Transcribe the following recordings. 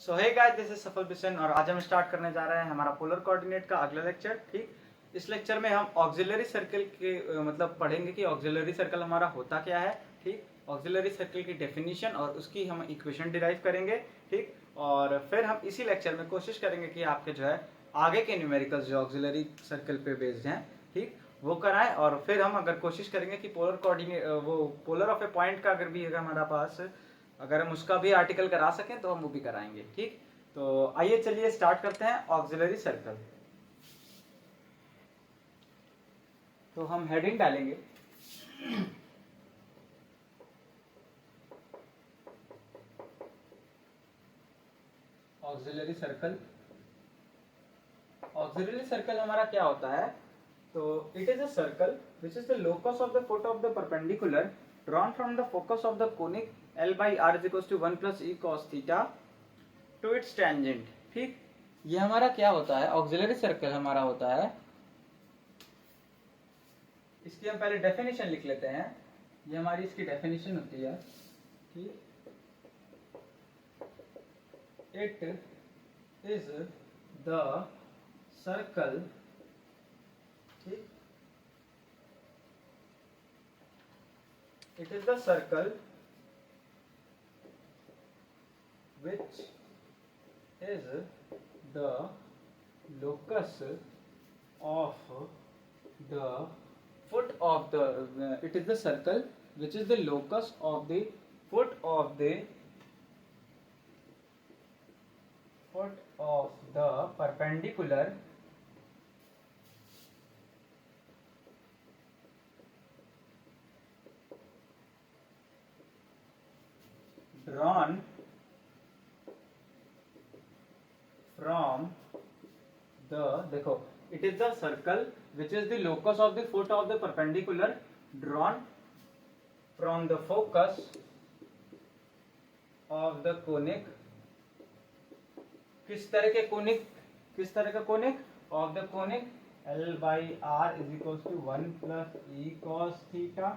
So hey guys, this is सफल बिशन और आज हम स्टार्ट करने जा रहे हैं हमारा पोलर कोऑर्डिनेट का अगला लेक्चर। ठीक, इस लेक्चर में हम ऑक्सिलरी सर्कल के मतलब पढ़ेंगे कि ऑक्सिलरी सर्कल हमारा होता क्या है। ठीक, ऑक्सिलरी सर्कल की डेफिनेशन और उसकी हम इक्वेशन डिराइव करेंगे। ठीक, और फिर हम इसी लेक्चर में कोशिश करेंगे कि आपके जो है आगे के न्यूमेरिकल्स जो ऑक्सिलरी सर्कल पे बेस्ड हैं, ठीक, वो कराएं। और फिर हम अगर कोशिश करेंगे कि पोलर कोऑर्डिनेट वो पोलर ऑफ ए पॉइंट का अगर भी अगर हमारा पास अगर हम उसका भी आर्टिकल करा सकें तो हम वो भी कराएंगे। ठीक, तो आइए चलिए स्टार्ट करते हैं ऑक्सिलरी सर्कल। तो हम हेडिंग डालेंगे ऑक्सिलरी सर्कल। ऑक्सिलरी सर्कल हमारा क्या होता है? तो it is a circle which is the locus of the foot of the perpendicular drawn from the focus of the conic L by R is equals to 1 plus E cos theta to its tangent। ठीक, ये हमारा क्या होता है? Auxiliary circle हमारा होता है, इसकी हम पहले डेफिनेशन लिख लेते हैं। ये हमारी इसकी डेफिनेशन होती है कि इट इज द सर्कल, ठीक, it is the circle which is the locus of the foot of the it is the circle which is the locus of the foot of the perpendicular drawn from the देखो, it is the circle which is the locus of the foot of the perpendicular drawn from the focus of the conic। किस तरह के conic? किस तरह का conic? Of the conic L by R is equals to 1 plus E cos theta।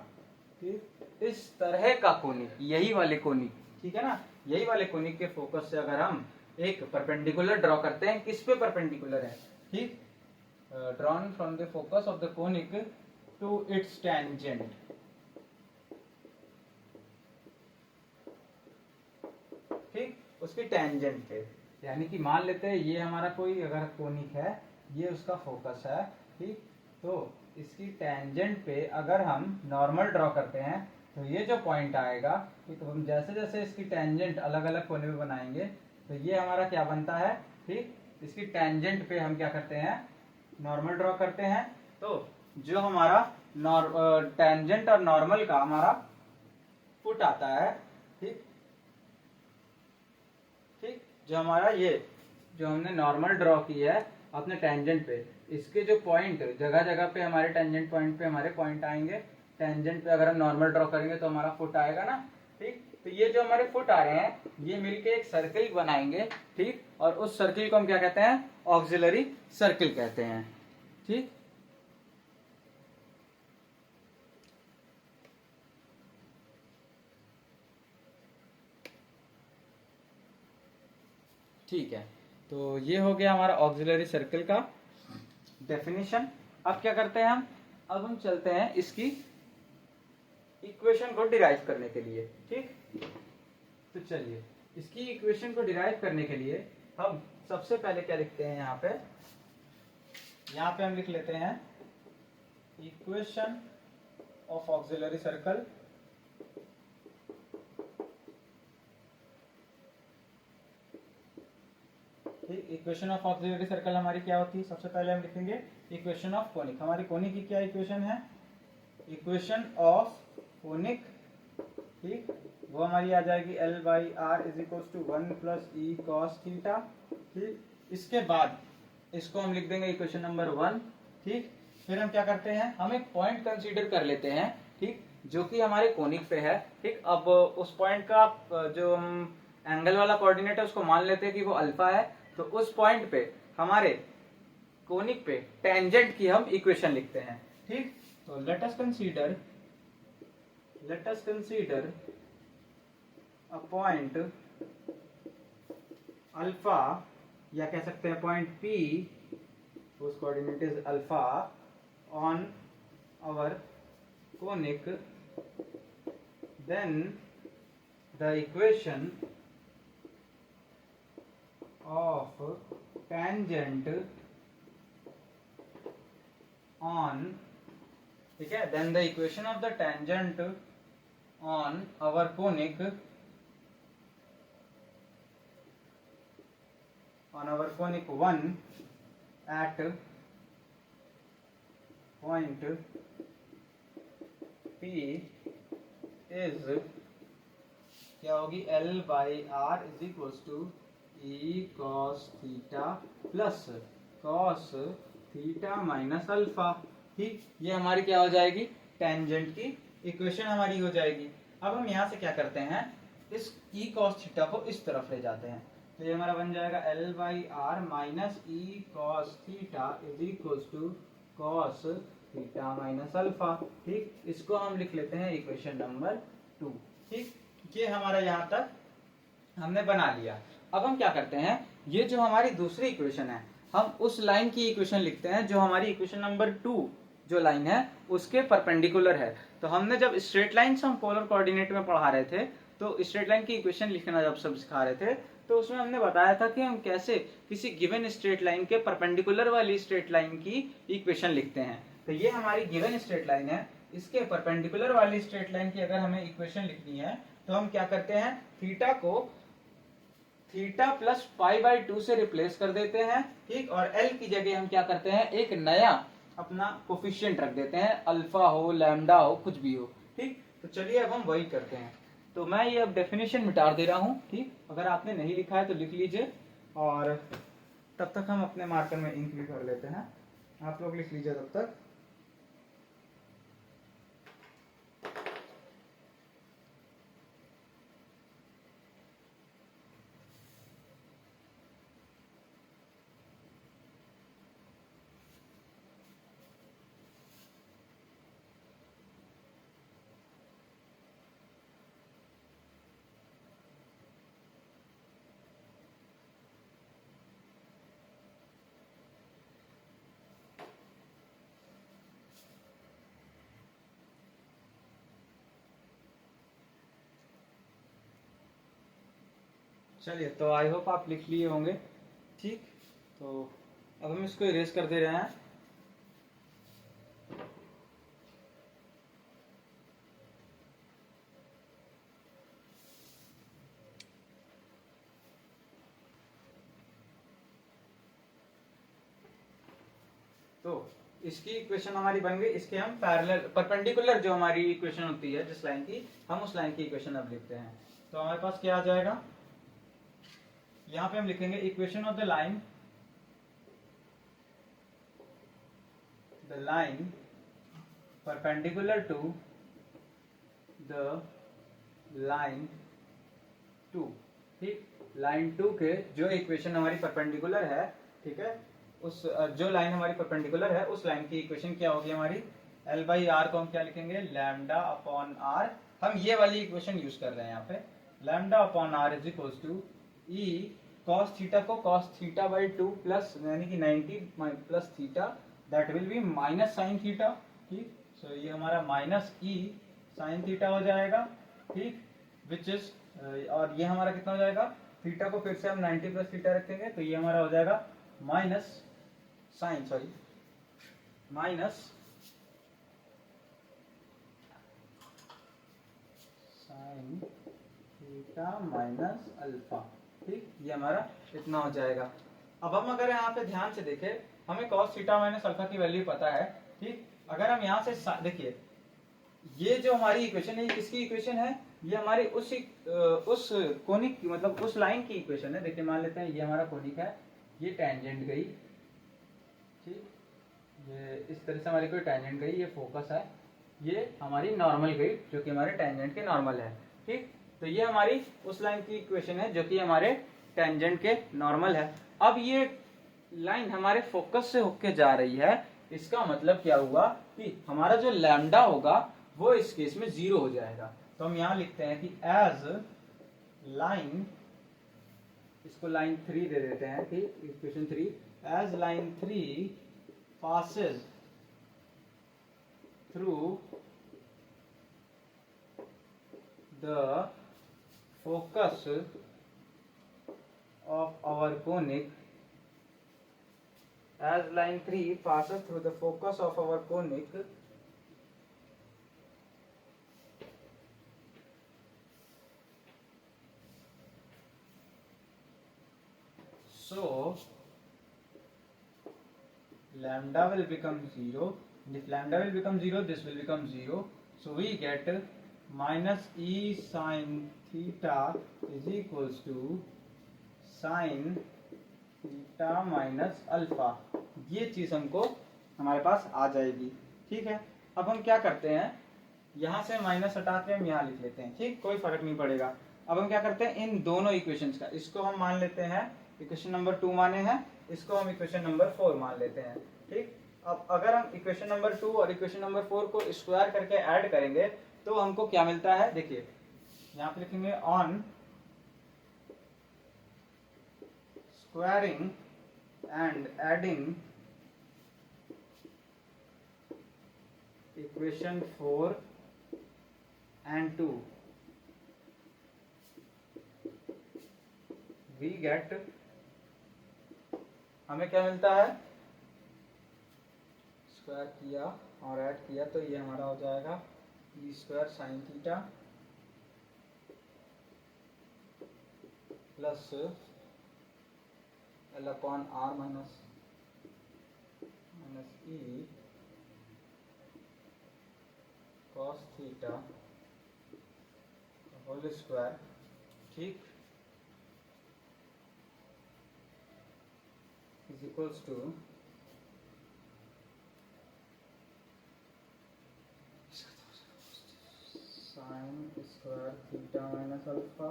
ठीक, इस तरह का कोनिक, यही वाले कोनिक, ठीक है ना, यही वाले कोनिक के फोकस से अगर हम एक परपेंडिकुलर ड्रॉ करते हैं, किस पे परपेंडिकुलर है? ठीक, drawn from the focus of the conic to its tangent. ठीक, उसकी टेंजेंट पे, यानी कि मान लेते हैं ये हमारा कोई अगर कोनिक है, ये उसका फोकस है। ठीक, तो इसकी टेंजेंट पे अगर हम नॉर्मल ड्रॉ करते हैं तो ये जो पॉइंट आएगा, ठीक, तो हम जैसे जैसे इसकी टेंजेंट अलग अलग कोने में बनाएंगे तो ये हमारा क्या बनता है? ठीक, इसकी टेंजेंट पे हम क्या करते हैं? नॉर्मल ड्रॉ करते हैं। तो जो हमारा टेंजेंट और नॉर्मल का हमारा फुट आता है, ठीक, ठीक, जो हमारा ये जो हमने नॉर्मल ड्रॉ की है अपने टेंजेंट पे, इसके जो पॉइंट जगह जगह पे हमारे टेंजेंट पॉइंट पे हमारे पॉइंट आएंगे। टेंजेंट पे अगर हम नॉर्मल ड्रॉ करेंगे तो हमारा फुट आएगा ना। ठीक, तो ये जो हमारे फुट आ रहे हैं ये मिलके एक सर्किल बनाएंगे। ठीक, और उस सर्किल को हम क्या कहते हैं? ऑक्सिलरी सर्किल कहते हैं। ठीक, ठीक है, तो ये हो गया हमारा ऑक्सिलरी सर्किल का डेफिनेशन। अब क्या करते हैं हम? अब हम चलते हैं इसकी इक्वेशन को डिराइव करने के लिए। ठीक, तो चलिए इसकी इक्वेशन को डिराइव करने के लिए हम सबसे पहले क्या लिखते हैं? यहाँ पे हम लिख लेते हैं इक्वेशन ऑफ ऑक्सिलरी सर्कल। ठीक, इक्वेशन ऑफ ऑक्सिलरी सर्कल हमारी क्या होती है? सबसे पहले हम लिखेंगे इक्वेशन ऑफ कोनिक। हमारी कोनिक की क्या इक्वेशन है? इक्वेशन ऑफ कोनिक, ठीक, वो हमारी आ जाएगी L by R is equals to 1 plus E cos theta. ठीक, इसके बाद इसको हम लिख देंगे इक्वेशन नंबर 1। ठीक, फिर हम क्या करते हैं? हम एक पॉइंट कंसीडर कर लेते हैं, ठीक, जो कि हमारे कोनिक पे है। ठीक, अब उस पॉइंट का जो हम एंगल वाला कोऑर्डिनेट है उसको मान लेते हैं कि वो अल्फा है। तो उस पॉइंट पे हमारे कोनिक पे टेंजेंट की हम इक्वेशन लिखते हैं। ठीक, तो let us consider a point alpha, या कह सकते हैं point P, whose coordinate is alpha, on our conic, then the equation of tangent on, ठीक है, then the equation of the tangent on our conic, on our conic 1 at point P is क्या होगी, L by R is equals to E cos theta plus cos theta minus alpha. ठीक, ये हमारी क्या हो जाएगी, टेंजेंट की equation हमारी हो जाएगी। अब हम यहाँ से क्या करते हैं, इस E cos थीटा को इस तरफ ले जाते हैं, तो ये हमारा बन जाएगा L by R minus e cos theta is equals to cos theta minus alpha. ठीक, इसको हम लिख लेते हैं इक्वेशन नंबर 2। ठीक, ये हमारा यहाँ तक हमने बना लिया। अब हम क्या करते हैं, ये जो हमारी दूसरी इक्वेशन है, हम उस लाइन की इक्वेशन लिखते हैं जो हमारी इक्वेशन नंबर 2 जो लाइन है उसके परपेंडिकुलर है। तो हमने जब स्ट्रेट लाइन से हम पोलर कोऑर्डिनेट में पढ़ा रहे थे, तो स्ट्रेट लाइन की इक्वेशन लिखना जब सब सिखा रहे थे, तो उसमें हमने बताया था कि हम कैसे किसी गिवन स्ट्रेट लाइन के परपेंडिकुलर वाली स्ट्रेट लाइन की इक्वेशन लिखते हैं। तो ये हमारी गिवन स्ट्रेट लाइन है, इसके परपेंडिकुलर वाली स्ट्रेट लाइन की अगर हमें इक्वेशन लिखनी है तो हम क्या करते हैं, थीटा को थीटा प्लस पाई बाई 2 से रिप्लेस कर देते हैं। ठीक, और एल की जगह हम क्या करते हैं, एक नया अपना कोफिशिएंट रख देते हैं, अल्फा हो लैम्डा हो कुछ भी हो। ठीक, तो चलिए अब हम वही करते हैं। तो मैं ये अब डेफिनेशन मिटा दे रहा हूँ। ठीक, अगर आपने नहीं लिखा है तो लिख लीजिए, और तब तक हम अपने मार्कर में इंक भी कर लेते हैं। आप लोग लिख लीजिए तब तक। चलिए, तो आई होप आप लिख लिए होंगे। ठीक, तो अब हम इसको इरेज कर दे रहे हैं। तो इसकी इक्वेशन हमारी बन गई, इसके हम पैरेलल परपेंडिकुलर जो हमारी इक्वेशन होती है जिस लाइन की, हम उस लाइन की इक्वेशन अब लिखते हैं। तो हमारे पास क्या आ जाएगा, यहाँ पे हम लिखेंगे equation of the line perpendicular to the line 2। ठीक, लाइन 2 के जो इक्वेशन हमारी परपेंडिकुलर है, ठीक है, उस जो लाइन हमारी परपेंडिकुलर है उस लाइन की इक्वेशन क्या होगी हमारी, L बाई आर को हम क्या लिखेंगे, लैम्डा अपॉन आर। हम ये वाली इक्वेशन यूज कर रहे हैं यहाँ पे, lambda upon R is equals to e cos theta को कॉस थीटा बाई 2 प्लस यानी कि 90 plus theta, that will be minus sin theta. ठीक, सो ये हमारा माइनस ई साइन थीटा हो जाएगा। ठीक, विच इज और ये हमारा कितना हो जाएगा, थीटा को फिर से हम 90 प्लस थीटा रखेंगे तो ये हमारा हो जाएगा minus sin minus sin theta minus alpha. ठीक, ये हमारा इतना हो जाएगा। अब हम अगर यहाँ पे ध्यान से देखें, हमें cos थीटा माइनस अल्फा की वैल्यू पता है। ठीक, अगर हम यहाँ से देखिए, ये जो हमारी इक्वेशन है किसकी इक्वेशन है, ये हमारी उस कोनिक की मतलब उस लाइन की इक्वेशन है। देखिए, मान लेते हैं ये हमारा कोनिक है, ये टेंजेंट गई। ठीक, ये इस तरह से हमारी कोई टेंजेंट गई, ये फोकस है, ये हमारी नॉर्मल गई जो कि हमारे टेंजेंट के नॉर्मल है। ठीक, तो ये हमारी उस लाइन की इक्वेशन है जो कि हमारे टेंजेंट के नॉर्मल है। अब ये लाइन हमारे फोकस से होके जा रही है, इसका मतलब क्या हुआ कि हमारा जो लैम्डा होगा वो इस केस में 0 हो जाएगा। तो हम यहाँ लिखते हैं कि एज लाइन इसको लाइन 3 दे देते हैं, ठीक, equation 3, as line 3 passes through the focus of our conic, as line 3 passes through the focus of our conic, so lambda will become 0, and if lambda will become 0, this will become 0, so we get minus e sin theta is equals to sin theta minus alpha. ये चीज हमको हमारे पास आ जाएगी, ठीक है। अब हम क्या करते हैं, यहाँ से माइनस हटा के हम यहाँ लिख लेते हैं, ठीक, कोई फर्क नहीं पड़ेगा। अब हम क्या करते हैं, इन दोनों इक्वेशंस का, इसको हम मान लेते हैं इक्वेशन नंबर 2 माने हैं, इसको हम इक्वेशन नंबर 4 मान लेते हैं, ठीक। अब अगर हम इक्वेशन नंबर 2 और इक्वेशन नंबर 4 को स्क्वायर करके ऐड करेंगे तो हमको क्या मिलता है, देखिए यहाँ पे लिखेंगे on squaring and adding equation 4 and 2 we get, हमें क्या मिलता है, स्क्वायर किया और ऐड किया तो ये हमारा हो जाएगा e square sine theta plus l upon are minus E cos theta whole square, ठीक, is equals to sine square theta minus alpha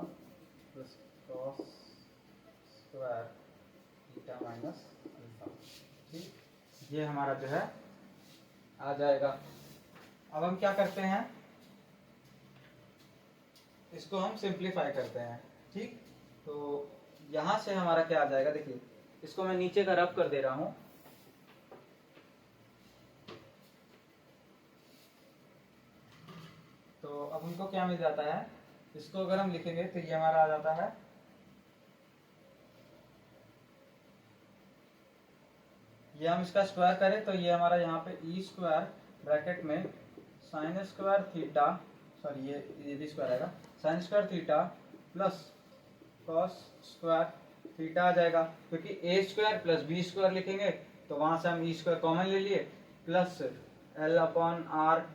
plus cos square theta minus alpha, ठीक, ये हमारा जो है आ जाएगा। अब हम क्या करते हैं, इसको हम सिंप्लीफाई करते हैं, ठीक। तो यहां से हमारा क्या आ जाएगा, देखिए इसको मैं नीचे का रफ कर दे रहा हूं, तो अब हमको क्या मिल जाता है, इसको अगर हम लिखेंगे तो ये हमारा आ जाता है, ये हम इसका स्क्वायर करें तो ये हमारा यहाँ पे ई स्क्वायर ब्रैकेट में साइन स्क्वायर थीटा, सॉरी ये भी स्क्वायर आएगा, sine square theta plus cos square theta आ जाएगा, क्योंकि a square plus b square लिखेंगे तो वहां से हम ई स्क्वायर कॉमन ले लिए, प्लस एल अपॉन आर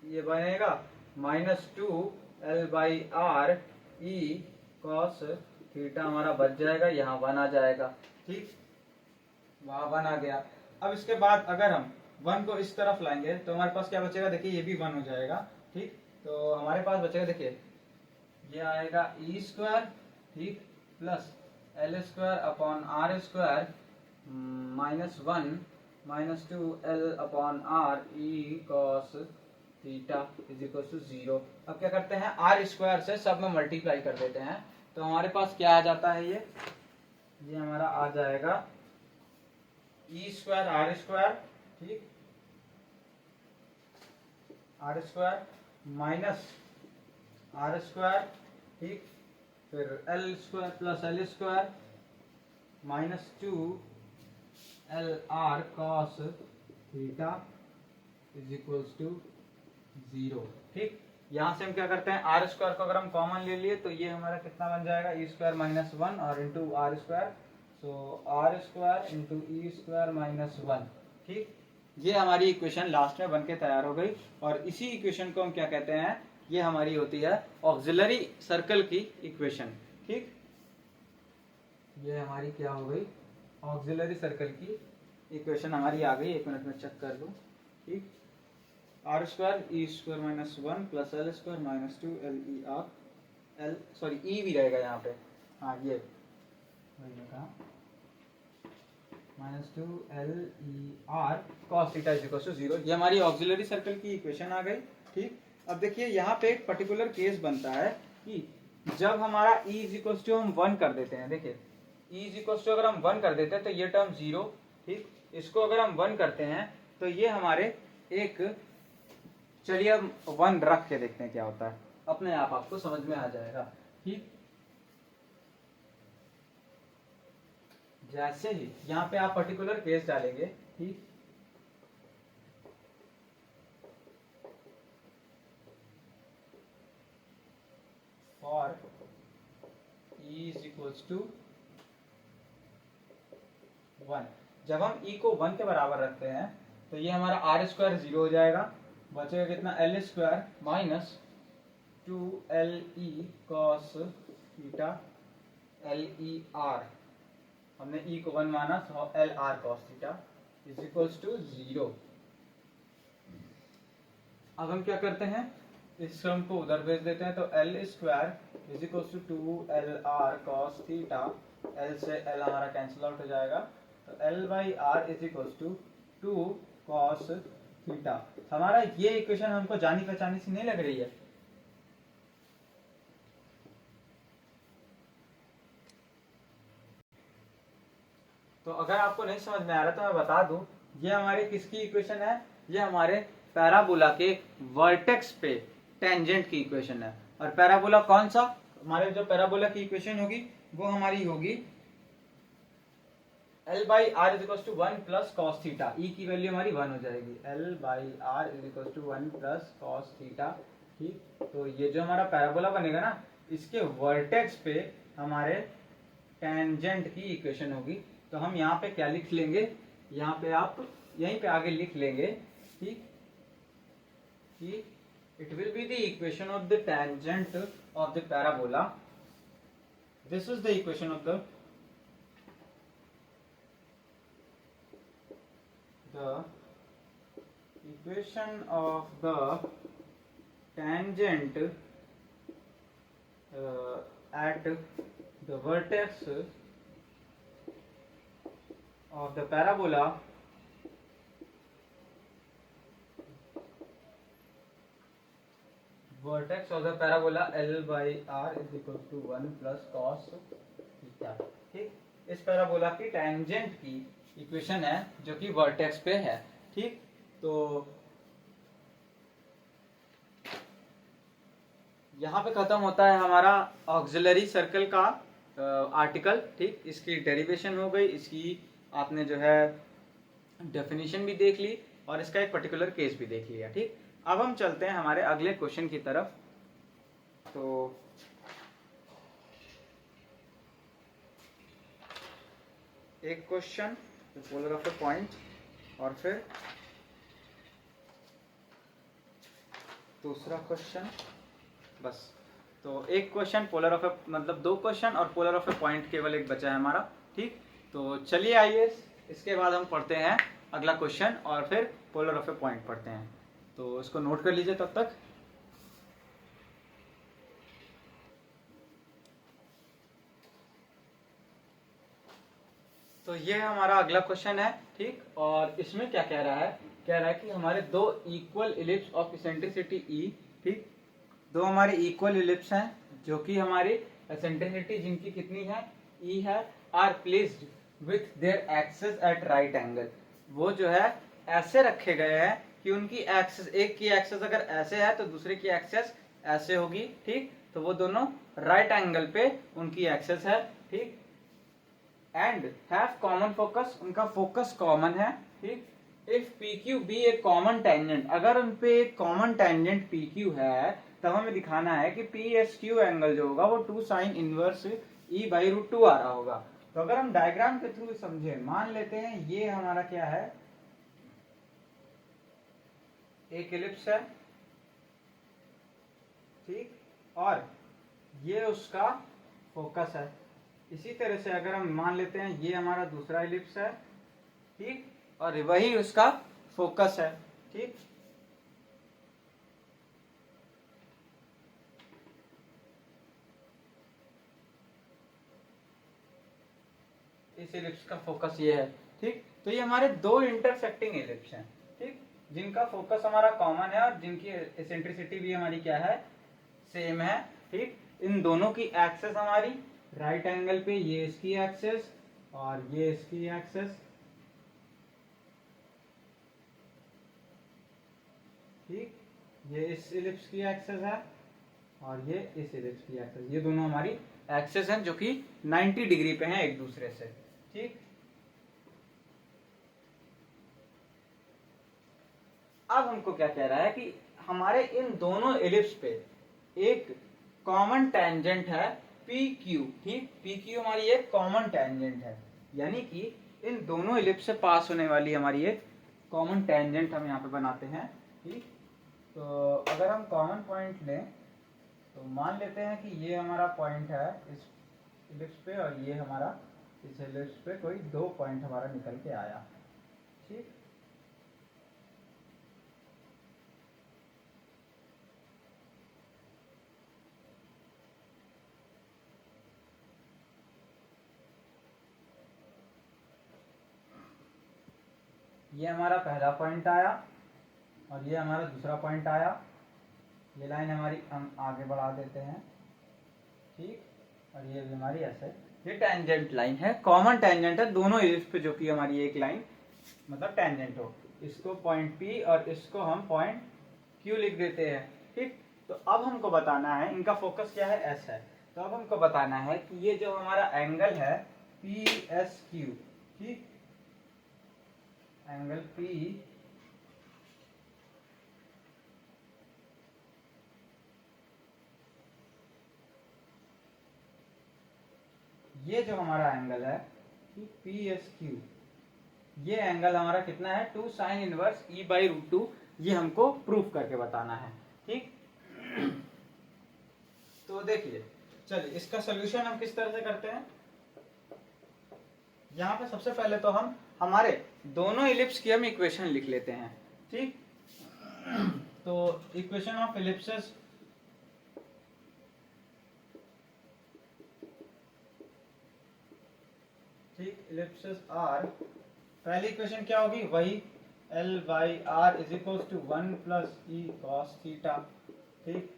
ये बनेगा minus 2 L by are e cos theta हमारा बच जाएगा, यहाँ 1 आ जाएगा, ठीक, वहां 1 आ गया। अब इसके बाद अगर हम 1 को इस तरफ लाएंगे तो हमारे पास क्या बचेगा, देखिए ये भी 1 हो जाएगा, ठीक, तो हमारे पास बचेगा, देखिए ये आएगा ई स्क्वायर, ठीक, plus L square upon R square minus 1 minus 2 L upon R e cos theta is equal to 0। अब क्या करते हैं, आर स्क्वायर से सब में मल्टीप्लाई कर देते हैं, तो हमारे पास क्या आ जाता है, ये हमारा आ जाएगा ई स्क्वायर आर स्क्वायर, ठीक, are square minus R square, ठीक, फिर L square plus L square minus 2 LR cos theta is equals to 0, ठीक। यहाँ से हम क्या करते हैं, आर स्क्वायर को अगर हम कॉमन ले लिए तो ये हमारा कितना बन जाएगा, ई स्क्वायर माइनस 1 और into R square, so R square into e square minus 1, ठीक। ये हमारी इक्वेशन लास्ट में बनके तैयार हो गई, और इसी इक्वेशन को हम क्या कहते हैं, ये हमारी होती है ऑक्सिलरी सर्कल की इक्वेशन, ठीक। ये हमारी क्या हो गई, ऑक्सिलरी सर्कल की इक्वेशन हमारी आ गई, 1 मिनट में चेक कर लो, ठीक। Are square e square minus 1 plus L square minus 2 l e r l, sorry e भी रहेगा यहाँ पे, हाँ ये minus 2 l e r cos theta is equal to 0, ये हमारी ऑक्सिलरी सर्कल की इक्वेशन आ गई, ठीक। अब देखिए यहाँ पे एक पर्टिकुलर केस बनता है कि जब हमारा e इज इक्वल टू हम 1 कर देते हैं, देखिए e इज इक्वल टू अगर हम 1 कर देते हैं तो ये टर्म 0, ठीक, इसको अगर हम 1 करते हैं तो ये हमारे एक, चलिए अब 1 रख के देखते हैं क्या होता है, अपने आप आपको समझ में आ जाएगा, ठीक। जैसे ही यहाँ पे आप पर्टिकुलर केस डालेंगे, ठीक, for e is equals to 1, जब हम e को 1 के बराबर रखते हैं तो ये हमारा आर स्क्वायर 0 हो जाएगा, बचेगा कितना L square minus 2le cos theta LER, हमने e को 1 माना तो LR cos theta is equals to 0। अब हम क्या करते हैं, इस टर्म को उधर भेज देते हैं, तो L square is equals to 2LR cos theta, L से एल हमारा कैंसिल आउट हो जाएगा, तो L by are is equals to 2 cos theta. हमारा ये इक्वेशन हमको जानी पहचानी सी नहीं लग रही है? तो अगर आपको नहीं समझ में आ रहा तो मैं बता दूं, ये हमारे किसकी इक्वेशन है, ये हमारे पैराबोला के वर्टेक्स पे टेंजेंट की इक्वेशन है। और पैराबोला कौन सा, हमारे जो पैराबोला की इक्वेशन होगी वो हमारी होगी L by are is equal to 1 plus cos theta, e की वैल्यू हमारी 1 हो जाएगी, L by are is equal to 1 plus cos theta, ठीक। तो ये जो हमारा पैराबोला बनेगा ना, इसके वर्टेक्स पे हमारे टेंजेंट की इक्वेशन होगी। तो हम यहाँ पे क्या लिख लेंगे, यहाँ पे आप यहीं पे आगे लिख लेंगे, ठीक, कि it will be the equation of the tangent of the parabola. This is the equation of the equation of the tangent at the vertex of the parabola vertex of the parabola L by R is equal to 1 plus cos theta, ठीक। इस parabola की tangent की equation है जो कि vertex पे है, ठीक। तो यहाँ पे खत्म होता है हमारा ऑक्सिलरी सर्कल का आर्टिकल, ठीक। इसकी डेरिवेशन हो गई, इसकी आपने जो है डेफिनेशन भी देख ली और इसका एक पर्टिकुलर केस भी देख लिया, ठीक। अब हम चलते हैं हमारे अगले क्वेश्चन की तरफ। तो एक question polar of a point और फिर दूसरा क्वेश्चन, बस। तो एक क्वेश्चन पोलर ऑफ ए, मतलब 2 क्वेश्चन और पोलर ऑफ ए पॉइंट केवल एक बचा है हमारा, ठीक। तो चलिए आइए इसके बाद हम पढ़ते हैं अगला क्वेश्चन और फिर पोलर ऑफ ए पॉइंट पढ़ते हैं। तो इसको नोट कर लीजिए तब तक। तो ये हमारा अगला क्वेश्चन है, ठीक। और इसमें क्या कह रहा है, कह रहा है कि हमारे 2 इक्वल इलिप्स ऑफ एसेंट्रिसिटी ई, ठीक, 2 हमारे इक्वल इलिप्स हैं जो कि हमारी एसेंट्रिसिटी जिनकी कितनी है, ई है, R placed with their axes at right angle. वो जो है ऐसे रखे गए हैं कि उनकी एक्सेस, एक की एक्सेस अगर ऐसे है तो दूसरे की एक्सेस ऐसे होगी, ठीक। तो वो दोनों राइट एंगल पे उनकी एक्सेस है, ठीक। एंड हैव कॉमन फोकस, उनका फोकस कॉमन है, ठीक। If PQ be a common tangent, अगर उन पे एक कॉमन टेंजेंट PQ है तब हमें दिखाना है कि PSQ एंगल जो होगा वो 2 sin inverse E by root 2 आ रहा होगा। तो अगर हम डायग्राम के थ्रू समझे, मान लेते हैं ये हमारा क्या है, एक इलिप्स है, ठीक, और ये उसका फोकस है। इसी तरह से अगर हम मान लेते हैं ये हमारा दूसरा इलिप्स है, ठीक, और वही उसका फोकस है, ठीक। इस इलिप्स का फोकस ये है, ठीक। तो ये हमारे 2 इंटरसेक्टिंग इलिप्स हैं, ठीक, जिनका फोकस हमारा कॉमन है और जिनकी एसेंट्रिसिटी भी हमारी क्या है, सेम है, ठीक। इन दोनों की एक्सेस हमारी राइट एंगल पे, ये इसकी एक्सेस और ये इसकी एक्सेस, ठीक, ये इस इलिप्स की एक्सेस है और ये इस इलिप्स की एक्सेस, ये दोनों हमारी एक्सेस हैं जो कि 90 डिग्री पे हैं एक दूसरे से, ठीक। अब हमको क्या कह रहा है कि हमारे इन दोनों एलिप्स पे एक कॉमन टेंजेंट है पी क्यू, ठीक, पी क्यू हमारी एक कॉमन टेंजेंट है, यानी कि इन दोनों एलिप्स से पास होने वाली हमारी एक कॉमन टेंजेंट हम यहाँ पे बनाते हैं, ठीक। तो अगर हम कॉमन पॉइंट लें तो मान लेते हैं कि ये हमारा पॉइंट है इस इलिप्स पे और ये हमारा इस इलिप्स पे कोई दो पॉइंट हमारा निकल के आया, ठीक। ये हमारा पहला पॉइंट आया और ये हमारा दूसरा पॉइंट आया, ये लाइन हमारी हम आगे बढ़ा देते हैं, ठीक, और ये भी हमारी ऐसे, ये टेंजेंट लाइन है, कॉमन टेंजेंट है दोनों एलिप्स पे जो कि हमारी एक लाइन मतलब टेंजेंट हो, इसको पॉइंट पी और इसको हम पॉइंट क्यू लिख देते हैं, ठीक। तो अब हमको बताना है, इनका फोकस क्या है, एस है, तो अब हमको बताना है कि ये जो हमारा एंगल है पी एस क्यू, ठीक, एंगल पी ये जो हमारा एंगल है पी एस क्यू, ये एंगल हमारा कितना है 2 sin inverse e by root 2, ये हमको प्रूफ करके बताना है, ठीक। तो देखिए, चलिए इसका सोल्यूशन हम किस तरह से करते हैं। यहाँ पे सबसे पहले तो हम हमारे दोनों इलिप्स की हम इक्वेशन लिख लेते हैं, ठीक। तो इक्वेशन ऑफ इलिप्सेस, ठीक, इलिप्सेस आर, पहली इक्वेशन क्या होगी, वही L by are is equal to 1 plus E cos theta, ठीक।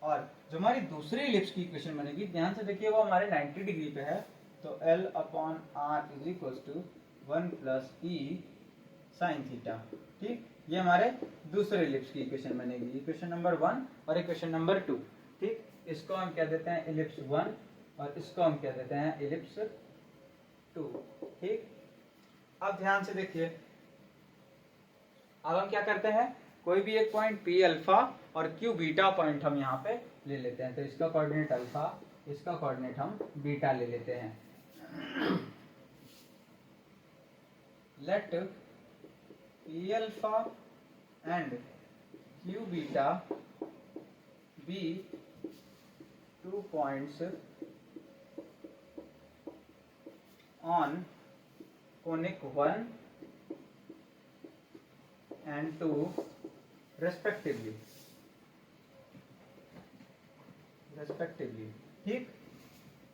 और जो हमारी दूसरी इलिप्स की इक्वेशन बनेगी, ध्यान से देखिए, वो हमारे 90 डिग्री पे है, तो L upon R is equal to 1 plus e sign theta, ठीक। ये हमारे दूसरे इलिप्स की इक्वेशन बनेगी, इक्वेशन नंबर 1 और इक्वेशन नंबर 2, ठीक। इसको हम कह देते हैं इलिप्स 1 और इसको हम कह देते हैं इलिप्स 2, ठीक। अब ध्यान से देखिए, अब हम क्या करते हैं, कोई भी एक पॉइंट पी अल्फा और क्यू बीटा पॉइंट हम यहाँ पे ले लेते हैं, तो इसका कोऑर्डिनेट अल्फा, इसका कोऑर्डिनेट हम बीटा ले लेते हैं। Let P alpha and Q beta be 2 points on conic 1 and 2 respectively, ठीक।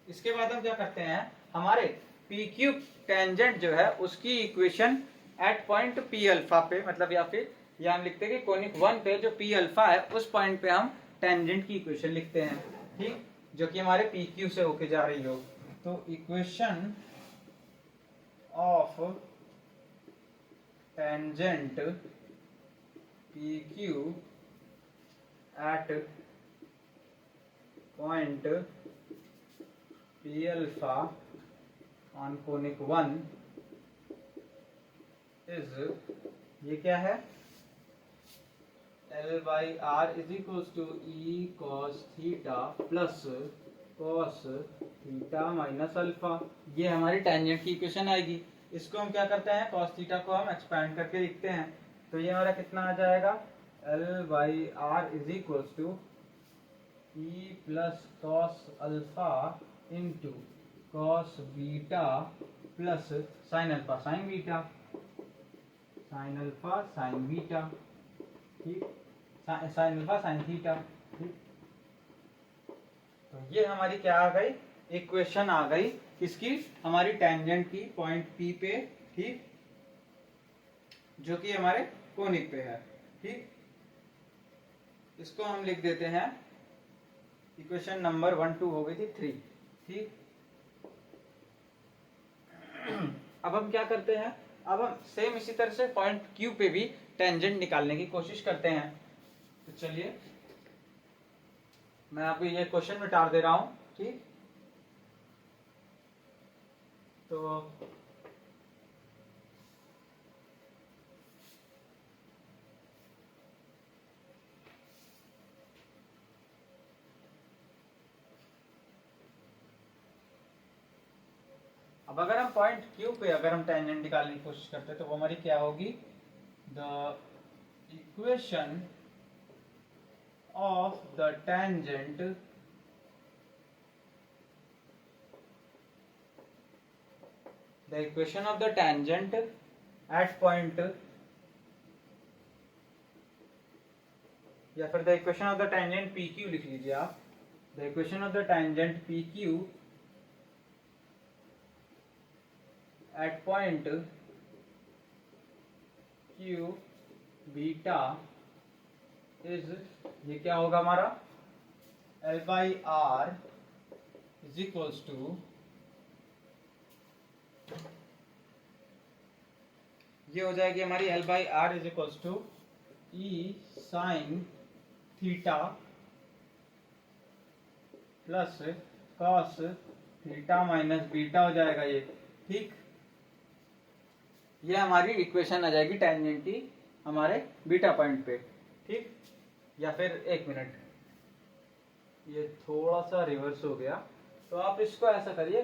इसके बाद हम क्या करते हैं, हमारे पी क्यू टेंजेंट जो है उसकी equation at point P alpha पे, मतलब या फिर या हम लिखते हैं कि कोनिक 1 पे जो पी अल्फा है उस पॉइंट पे हम टेंजेंट की इक्वेशन लिखते हैं, ठीक, जो कि हमारे पी क्यू से होके जा रही हो। तो equation of tangent P Q at point P alpha on conic 1 is, ये क्या है, L by are is equal to e cos theta plus cos theta minus alpha, ये हमारी टेंजेंट की इक्वेशन आएगी। इसको हम क्या करते हैं, कॉस थीटा को हम एक्सपैंड करके लिखते हैं, तो ये हमारा कितना आ जाएगा, L by are is equal to e plus cos alpha into cos beta plus sign alpha sin beta, sin alpha sin beta, ठीक, साइन अल्फा साइन थीटा, ठीक। तो ये हमारी क्या आ गई, इक्वेशन आ गई किसकी, हमारी टेंजेंट की पॉइंट पी पे, ठीक, जो कि हमारे कोनिक पे है, ठीक। इसको हम लिख देते हैं इक्वेशन नंबर 1 2 हो गई थी 3। ठीक, अब हम क्या करते हैं, अब हम सेम इसी तरह से पॉइंट क्यू पे भी टेंजेंट निकालने की कोशिश करते हैं। तो चलिए मैं अभी ये क्वेश्चन मिटा दे रहा हूं। ठीक, तो अब अगर हम पॉइंट क्यू पे अगर हम टेंजेंट निकालने की कोशिश करते हैं तो वो हमारी क्या होगी, the equation of the tangent at point, या फिर the equation of the tangent P Q लिख लीजिए आप। The equation of the tangent P Q at point Q beta is, ये क्या होगा हमारा, L by are is equals to, ये हो जाएगी हमारी L by are is equals to e sign theta plus cos theta minus beta हो जाएगा ये। ठीक, ये हमारी इक्वेशन आ जाएगी टेंजेंट की हमारे बीटा पॉइंट पे। ठीक, या फिर एक मिनट, ये थोड़ा सा रिवर्स हो गया, तो आप इसको ऐसा करिए,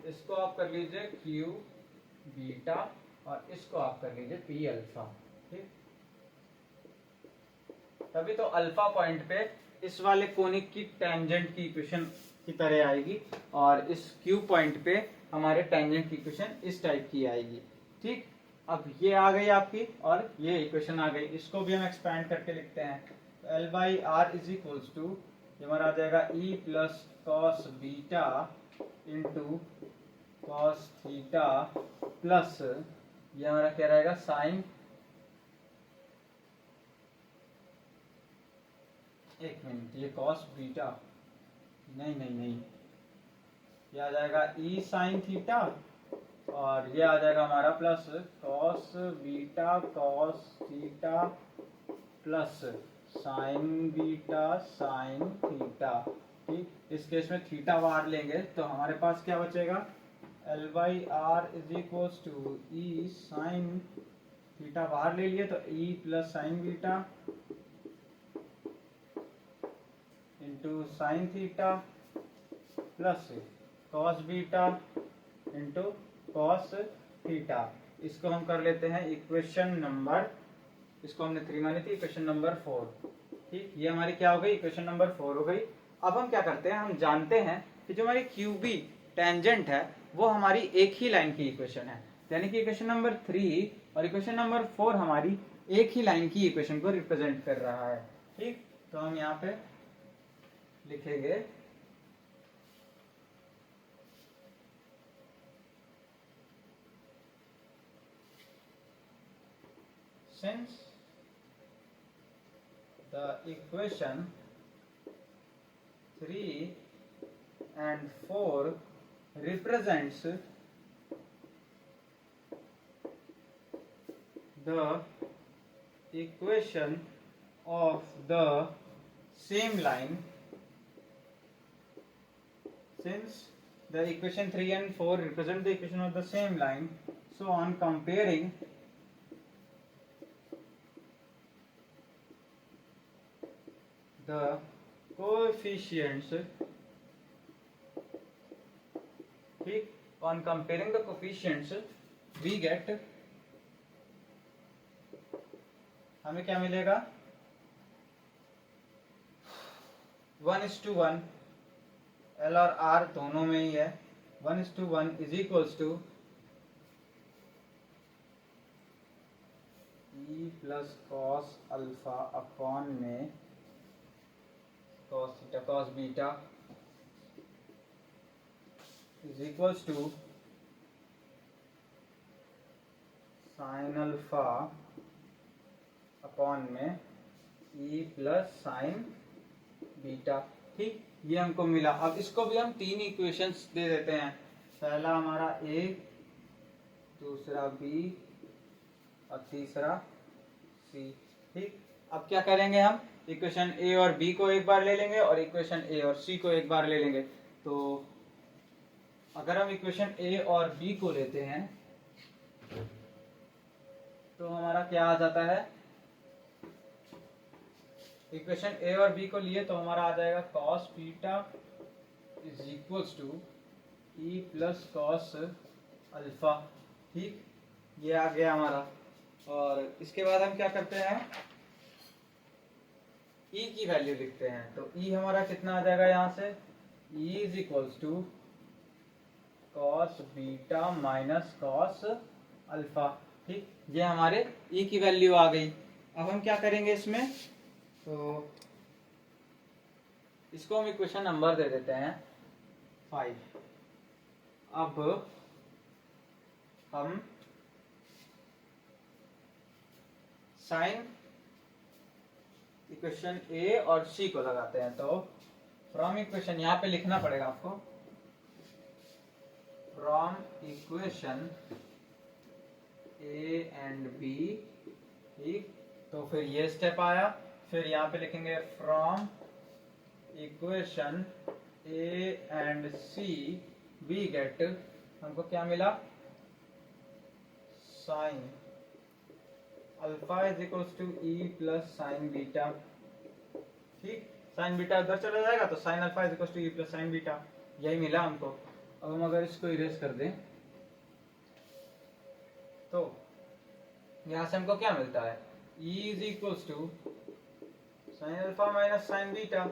इसको आप कर लीजिए क्यू बीटा और इसको आप कर लीजिए पी अल्फा। ठीक, तभी तो अल्फा पॉइंट पे इस वाले कोनिक की टेंजेंट की इक्वेशन की तरह आएगी और इस क्यू पॉइंट पे हमारे टेंजेंट की इक्वेशन इस टाइप की आएगी। ठीक, अब ये आ गई आपकी और ये इक्वेशन आ गई, इसको भी हम एक्सपैंड करके लिखते हैं। L by are is equals to, ये हमारा आ जाएगा e plus cos beta into cos theta plus, ये हमारा क्या रहेगा, साइन, एक मिनट, ये कॉस बीटा, नहीं नहीं नहीं, ये आ जाएगा ई साइन थीटा और ये आ जाएगा हमारा plus cos beta cos theta plus sign beta sign theta. ठीक, इस केस में थीटा बाहर लेंगे तो हमारे पास क्या बचेगा, L by are is equals to e sign theta बाहर ले लिए तो e plus sign beta into sin theta plus cos beta into cos theta. इसको हम कर लेते हैं इक्वेशन नंबर, इसको हमने 3 मानी थी, इक्वेशन नंबर 4। ठीक, ये हमारी क्या हो गई, इक्वेशन नंबर 4 हो गई। अब हम क्या करते हैं, हम जानते हैं कि जो हमारी क्यूबी टेंजेंट है वो हमारी एक ही लाइन की इक्वेशन है, यानी कि इक्वेशन नंबर 3 और इक्वेशन नंबर 4 हमारी एक ही लाइन की इक्वेशन को रिप्रेजेंट कर रहा है। ठीक, तो हम यहाँ पे लिखेंगे since the equation 3 and 4 represents the equation of the same line, since the equation 3 and 4 represent the equation of the same line, so on comparing the coefficients, ठीक, on comparing the coefficients we get, हमें क्या मिलेगा, 1:1, L और are दोनों में ही है, 1:1 is equals to e plus cos alpha upon में cos theta cos beta is equals to sin alpha upon में e प्लस साइन बीटा। ठीक, ये हमको मिला। अब इसको भी हम तीन इक्वेशंस दे देते हैं, पहला हमारा ए, दूसरा बी और तीसरा सी। ठीक, अब क्या करेंगे हम, इक्वेशन ए और बी को एक बार ले लेंगे और इक्वेशन ए और सी को एक बार ले लेंगे। तो अगर हम इक्वेशन ए और बी को लेते हैं तो हमारा क्या आ जाता है, इक्वेशन ए और बी को लिए तो हमारा आ जाएगा cos beta is equals to e plus cos alpha. ठीक, ये आ गया हमारा। और इसके बाद हम क्या करते हैं, ई की वैल्यू लिखते हैं। तो ई हमारा कितना आ जाएगा यहाँ से, e is equals to cos beta minus cos alpha. ठीक, ये हमारे ई की वैल्यू आ गई। अब हम क्या करेंगे इसमें, तो इसको हम इक्वेशन नंबर दे देते हैं 5। अब हम साइन इक्वेशन ए और सी को लगाते हैं। तो फ्रॉम इक्वेशन, यहाँ पे लिखना पड़ेगा आपको, from equation A and B. ठीक, तो फिर ये स्टेप आया, फिर यहाँ पे लिखेंगे from equation A and C we get, हमको क्या मिला, sin alpha is equals to e plus sign beta. ठीक, साइन बीटा उधर चला जाएगा तो sin alpha is equals to e plus sign beta, यही मिला हमको। अब हम अगर इसको इरेज कर दें तो यहां से हमको क्या मिलता है, e is equals to sin alpha minus sign beta.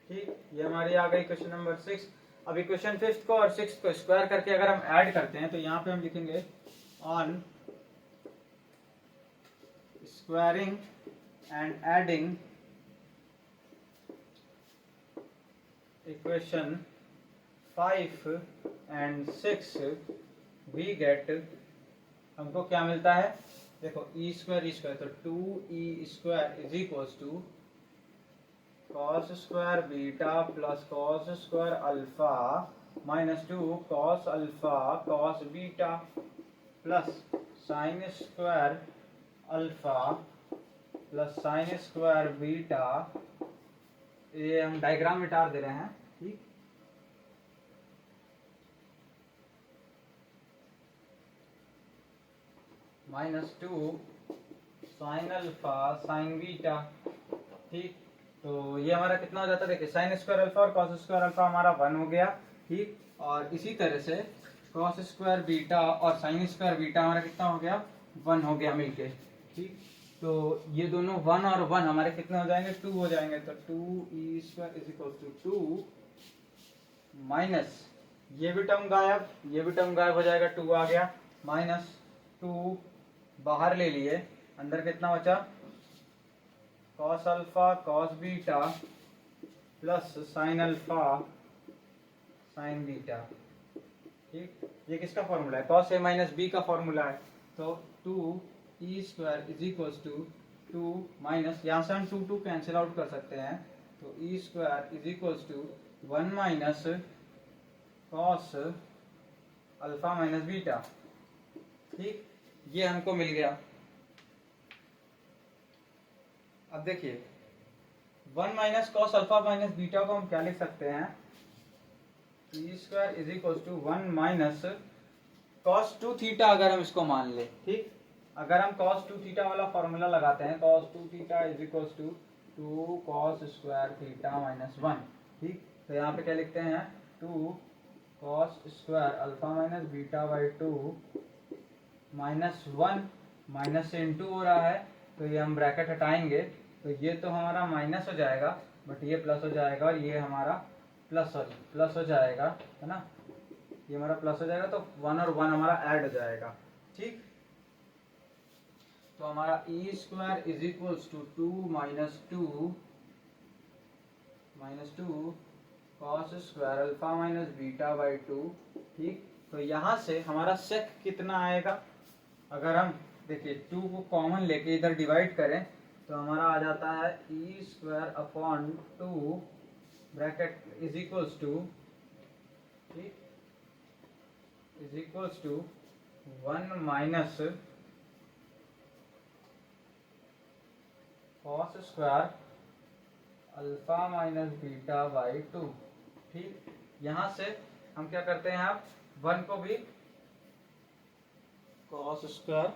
ठीक, ये हमारी आ गई क्वेश्चन नंबर 6। अब इक्वेशन 5 को और 6 को स्क्वायर करके अगर हम ऐड करते हैं तो यहाँ पे हम लिखेंगे on squaring and adding equation 5 and 6 we get, हमको क्या मिलता है, देखो ई स्क्वायर, तो 2e square is equals to cos square beta plus cos square alpha minus 2 cos alpha cos beta plus sin square alpha plus sin square beta. ये हम diagram मिटा दे रहे हैं। ठीक, minus 2 sign alpha sin beta. ठीक, तो ये हमारा कितना हो जाता है, देखिए साइन स्क्वायर अल्फा और कॉस स्क्वायर अल्फा हमारा 1 हो गया। ठीक, और इसी तरह से कॉस स्क्वायर बीटा और साइन स्क्वायर बीटा हमारा कितना हो गया, 1 हो गया मिलके। ठीक, तो ये दोनों 1 और 1 हमारे कितने हो जाएंगे, 2 हो जाएंगे। तो 2e square is equal to 2 minus ये भी टर्म गायब, ये भी टर्म गायब हो जाएगा, 2 आ गया, माइनस 2 बाहर ले लिए, अंदर कितना बचा, cos alpha cos beta plus sign alpha sin beta. ठीक, ये किसका फॉर्मूला है, कॉस ए माइनस बी का फॉर्मूला है। तो 2e square is equals to 2 minus, यहाँ से हम 2 कैंसिल आउट कर सकते हैं, तो e square is equals to 1 minus cos alpha minus beta. ठीक, ये हमको मिल गया। अब देखिए 1 minus cos alpha minus beta को हम क्या लिख सकते हैं, e square is equal to 1 minus cos 2 theta, अगर हम इसको मान ले। ठीक, अगर हम कॉस 2 थीटा वाला फॉर्मूला लगाते हैं, cos 2 theta is equal to 2 cos square theta minus 1। ठीक, तो यहाँ पे क्या लिखते हैं, 2 cos square alpha minus beta by 2 minus 1, minus से इंटू हो रहा है तो ये हम ब्रैकेट हटाएंगे तो ये तो हमारा माइनस हो जाएगा, बट ये प्लस हो जाएगा और ये हमारा प्लस हो जाएगा, है ना, ये हमारा प्लस हो जाएगा, तो 1 और 1 हमारा ऐड हो जाएगा। ठीक, तो हमारा e square is equals to 2 minus 2 cos square alpha minus beta by 2। ठीक, तो यहाँ से हमारा सेक कितना आएगा, अगर हम देखिए 2 को कॉमन लेके इधर डिवाइड करें तो हमारा आ जाता है e square upon 2 bracket is equals to, ठीक, is equals to 1 minus cos square alpha minus beta by 2। ठीक, यहां से हम क्या करते हैं, आप 1 को भी कॉस स्क्वायर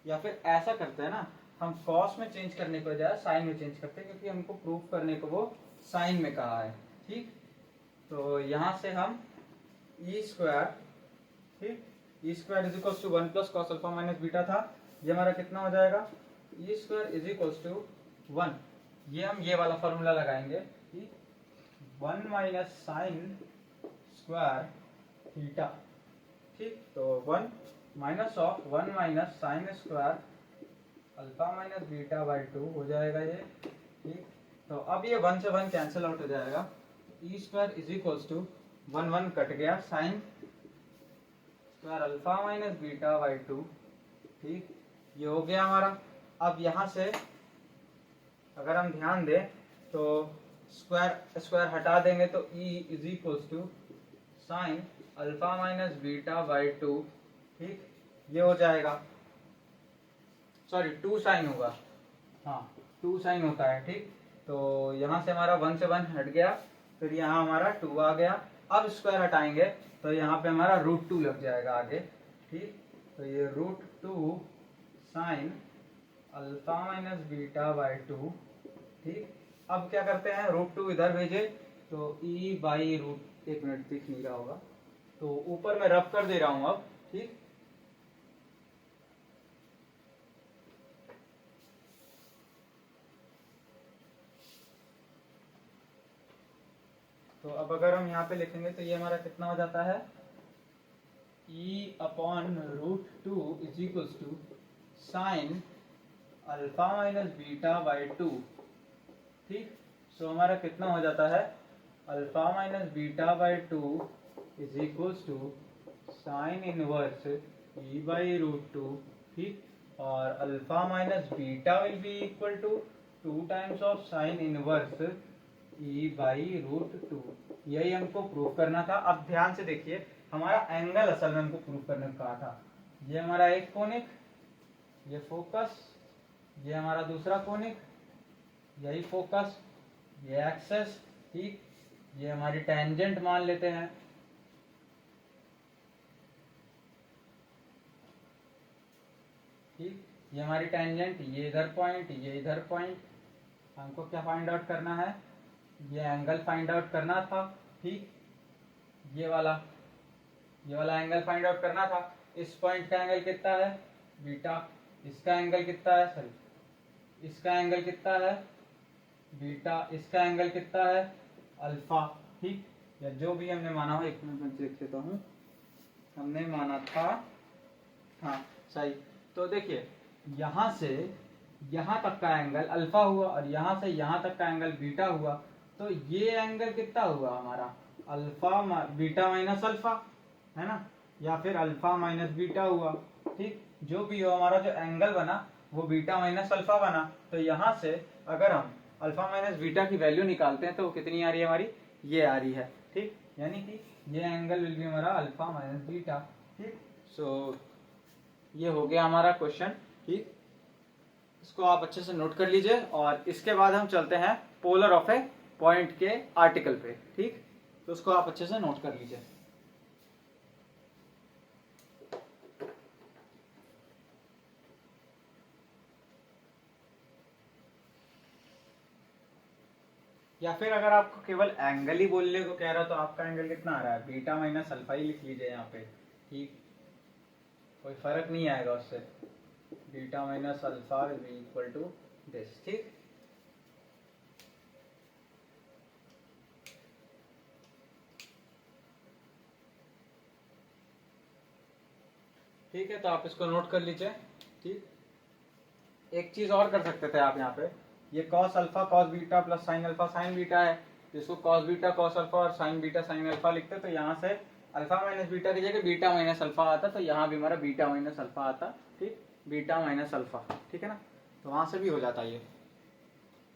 या फिर ऐसा करते हैं ना, हम कॉस में चेंज करने के बजाय साइन में चेंज करते हैं, क्योंकि हमको प्रूफ करने को वो साइन में कहा है। ठीक, तो यहां से हम ई स्क्वायर, ठीक, e square is equal to 1 plus cos alpha minus beta था, ये हमारा कितना हो जाएगा, e square is equal to 1, ये हम ये वाला फॉर्मूला लगाएंगे, ठीक, 1 माइनस साइन स्क्वायर थीटा। ठीक, तो 1 minus of 1 minus sign square alpha minus beta by 2 हो जाएगा ये। ठीक, तो अब ये 1 से 1 कैंसिल आउट हो जाएगा, e square is equals to 1 1 cut गया, sine square alpha minus beta by 2। ठीक, ये हो गया हमारा। अब यहाँ से अगर हम ध्यान दें तो स्क्वायर स्क्वायर हटा देंगे तो e is equals to sin alpha minus beta by 2। ठीक, ये हो जाएगा, सॉरी 2 साइन होगा, हाँ 2 साइन होता है। ठीक, तो यहाँ से हमारा 1 से 1 हट गया, फिर यहाँ हमारा 2 आ गया। अब स्क्वायर हटाएंगे तो यहाँ पे हमारा √2 लग जाएगा आगे। ठीक, तो ये √2 sign alpha minus beta by 2। ठीक, अब क्या करते हैं, √2 इधर भेजे तो ई बाई रूट, 1 मिनट दिख नहीं रहा होगा तो ऊपर में रब कर दे रहा हूं अब। ठीक, तो अब अगर हम यहाँ पे लिखेंगे तो ये हमारा कितना हो जाता है, e upon √2 is equals to sin alpha minus beta by 2। ठीक, सो हमारा कितना हो जाता है, alpha minus beta by 2 is equals to sin inverse e by √2। ठीक, और alpha minus beta will be equal to 2 times of sin inverse e by √2। यही हमको प्रूव करना था। अब ध्यान से देखिए, हमारा एंगल असल में हमको प्रूव करने को कहा था। ये हमारा एक कोनिक, ये फोकस, ये हमारा दूसरा कोनिक, यही फोकस, ये एक्सेस। ठीक, ये हमारी टेंजेंट मान लेते हैं। ठीक, ये हमारी टेंजेंट, ये इधर पॉइंट, ये इधर पॉइंट। हमको क्या फाइंड आउट करना है, ये एंगल फाइंड आउट करना था। ठीक, ये वाला एंगल फाइंड आउट करना था। इस पॉइंट का एंगल कितना है, बीटा, इसका एंगल कितना है, सॉरी इसका एंगल कितना है, बीटा, इसका एंगल कितना है, अल्फा। ठीक, या जो भी हमने माना हो, एक मिनट में देख लेता हूँ, हमने माना था, हाँ सही। तो देखिए, यहाँ से यहाँ तक का एंगल अल्फा हुआ और यहाँ से यहाँ तक का एंगल बीटा हुआ, तो ये एंगल कितना हुआ हमारा, अल्फा बीटा माइनस अल्फा, है ना, या फिर अल्फा माइनस बीटा हुआ। ठीक, जो भी हो, हमारा जो एंगल बना वो बीटा माइनस अल्फा बना। तो यहाँ से अगर हम अल्फा माइनस बीटा की वैल्यू निकालते हैं तो वो कितनी आ रही है हमारी, ये आ रही है। ठीक, यानी कि ये एंगल विल बी हमारा अल्फा माइनस बीटा। ठीक, सो ये हो गया हमारा क्वेश्चन। ठीक, इसको आप अच्छे से नोट कर लीजिए और इसके बाद हम चलते हैं पोलर ऑफ ए पॉइंट के आर्टिकल पे। ठीक, तो उसको आप अच्छे से नोट कर लीजिए। या फिर अगर आपको केवल एंगल ही बोलने को कह रहा हो तो आपका एंगल कितना आ रहा है, बीटा माइनस अल्फा ही लिख लीजिए यहाँ पे। ठीक, कोई फर्क नहीं आएगा उससे, beta minus alpha will be equal to this. ठीक, ठीक है, तो आप इसको नोट कर लीजिए। ठीक, एक चीज और कर सकते थे आप यहाँ पे, ये cos alpha cos beta plus sign alpha sin beta है, जिसको कॉस बीटा कॉस अल्फा और साइन बीटा साइन अल्फा लिखते, तो यहाँ से अल्फा माइनस बीटा की जगह बीटा माइनस अल्फा आता, तो यहाँ भी हमारा बीटा माइनस अल्फा आता। ठीक, बीटा माइनस अल्फा, ठीक है ना, तो वहां से भी हो जाता है ये।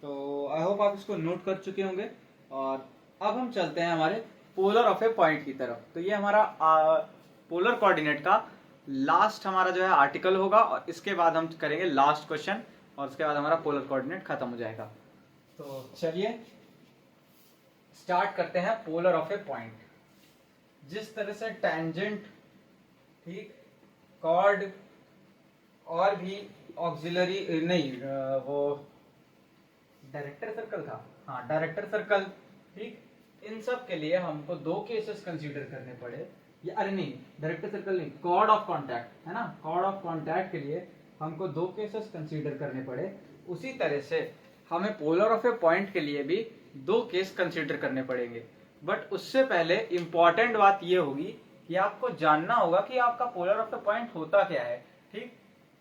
तो आई होप आप इसको नोट कर चुके होंगे। और अब हम चलते हैं हमारे पोलर ऑफ ए पॉइंट की तरफ। तो ये हमारा पोलर कोऑर्डिनेट का लास्ट हमारा जो है आर्टिकल होगा, और इसके बाद हम करेंगे लास्ट क्वेश्चन, और उसके बाद हमारा पोलर कोऑर्डिनेट खत्म हो जाएगा। तो चलिए स्टार्ट करते हैं पोलर ऑफ ए पॉइंट। जिस तरह से टेंजेंट, ठीक, कॉर्ड और भी ऑक्सिलरी नहीं, वो डायरेक्टर सर्कल था, हाँ डायरेक्टर सर्कल, ठीक, इन सब के लिए हमको दो केसेस कंसीडर करने पड़े। ये अरे नहीं, डायरेक्टर सर्कल नहीं, कॉर्ड ऑफ कॉन्टैक्ट है ना, कॉर्ड ऑफ कॉन्टैक्ट के लिए हमको दो केसेस कंसीडर करने पड़े। उसी तरह से हमें पोलर ऑफ ए पॉइंट के लिए भी दो केस कंसीडर करने पड़ेंगे। बट उससे पहले इंपॉर्टेंट बात ये होगी कि आपको जानना होगा कि आपका पोलर ऑफ ए पॉइंट होता क्या है। ठीक,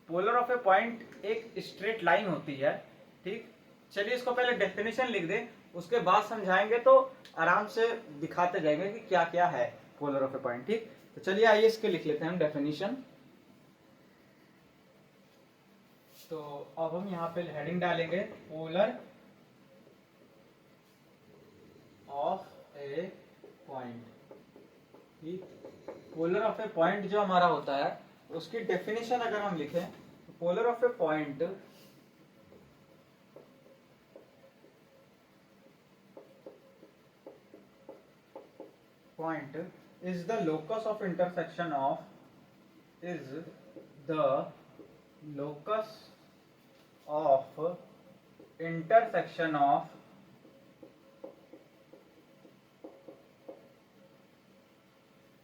पोलर ऑफ ए पॉइंट एक स्ट्रेट लाइन होती है। ठीक, चलिए इसको पहले डेफिनेशन लिख दें, उसके बाद समझाएंगे तो आराम से दिखाते जाएंगे कि क्या क्या है पोलर ऑफ ए पॉइंट। ठीक, तो चलिए आइए इसके लिख लेते हैं हम डेफिनेशन। तो अब हम यहाँ पे हेडिंग डालेंगे पोलर ऑफ ए पॉइंट। ठीक, पोलर ऑफ ए पॉइंट जो हमारा होता है उसकी डेफिनेशन अगर हम लिखें तो polar of a point is the locus of intersection of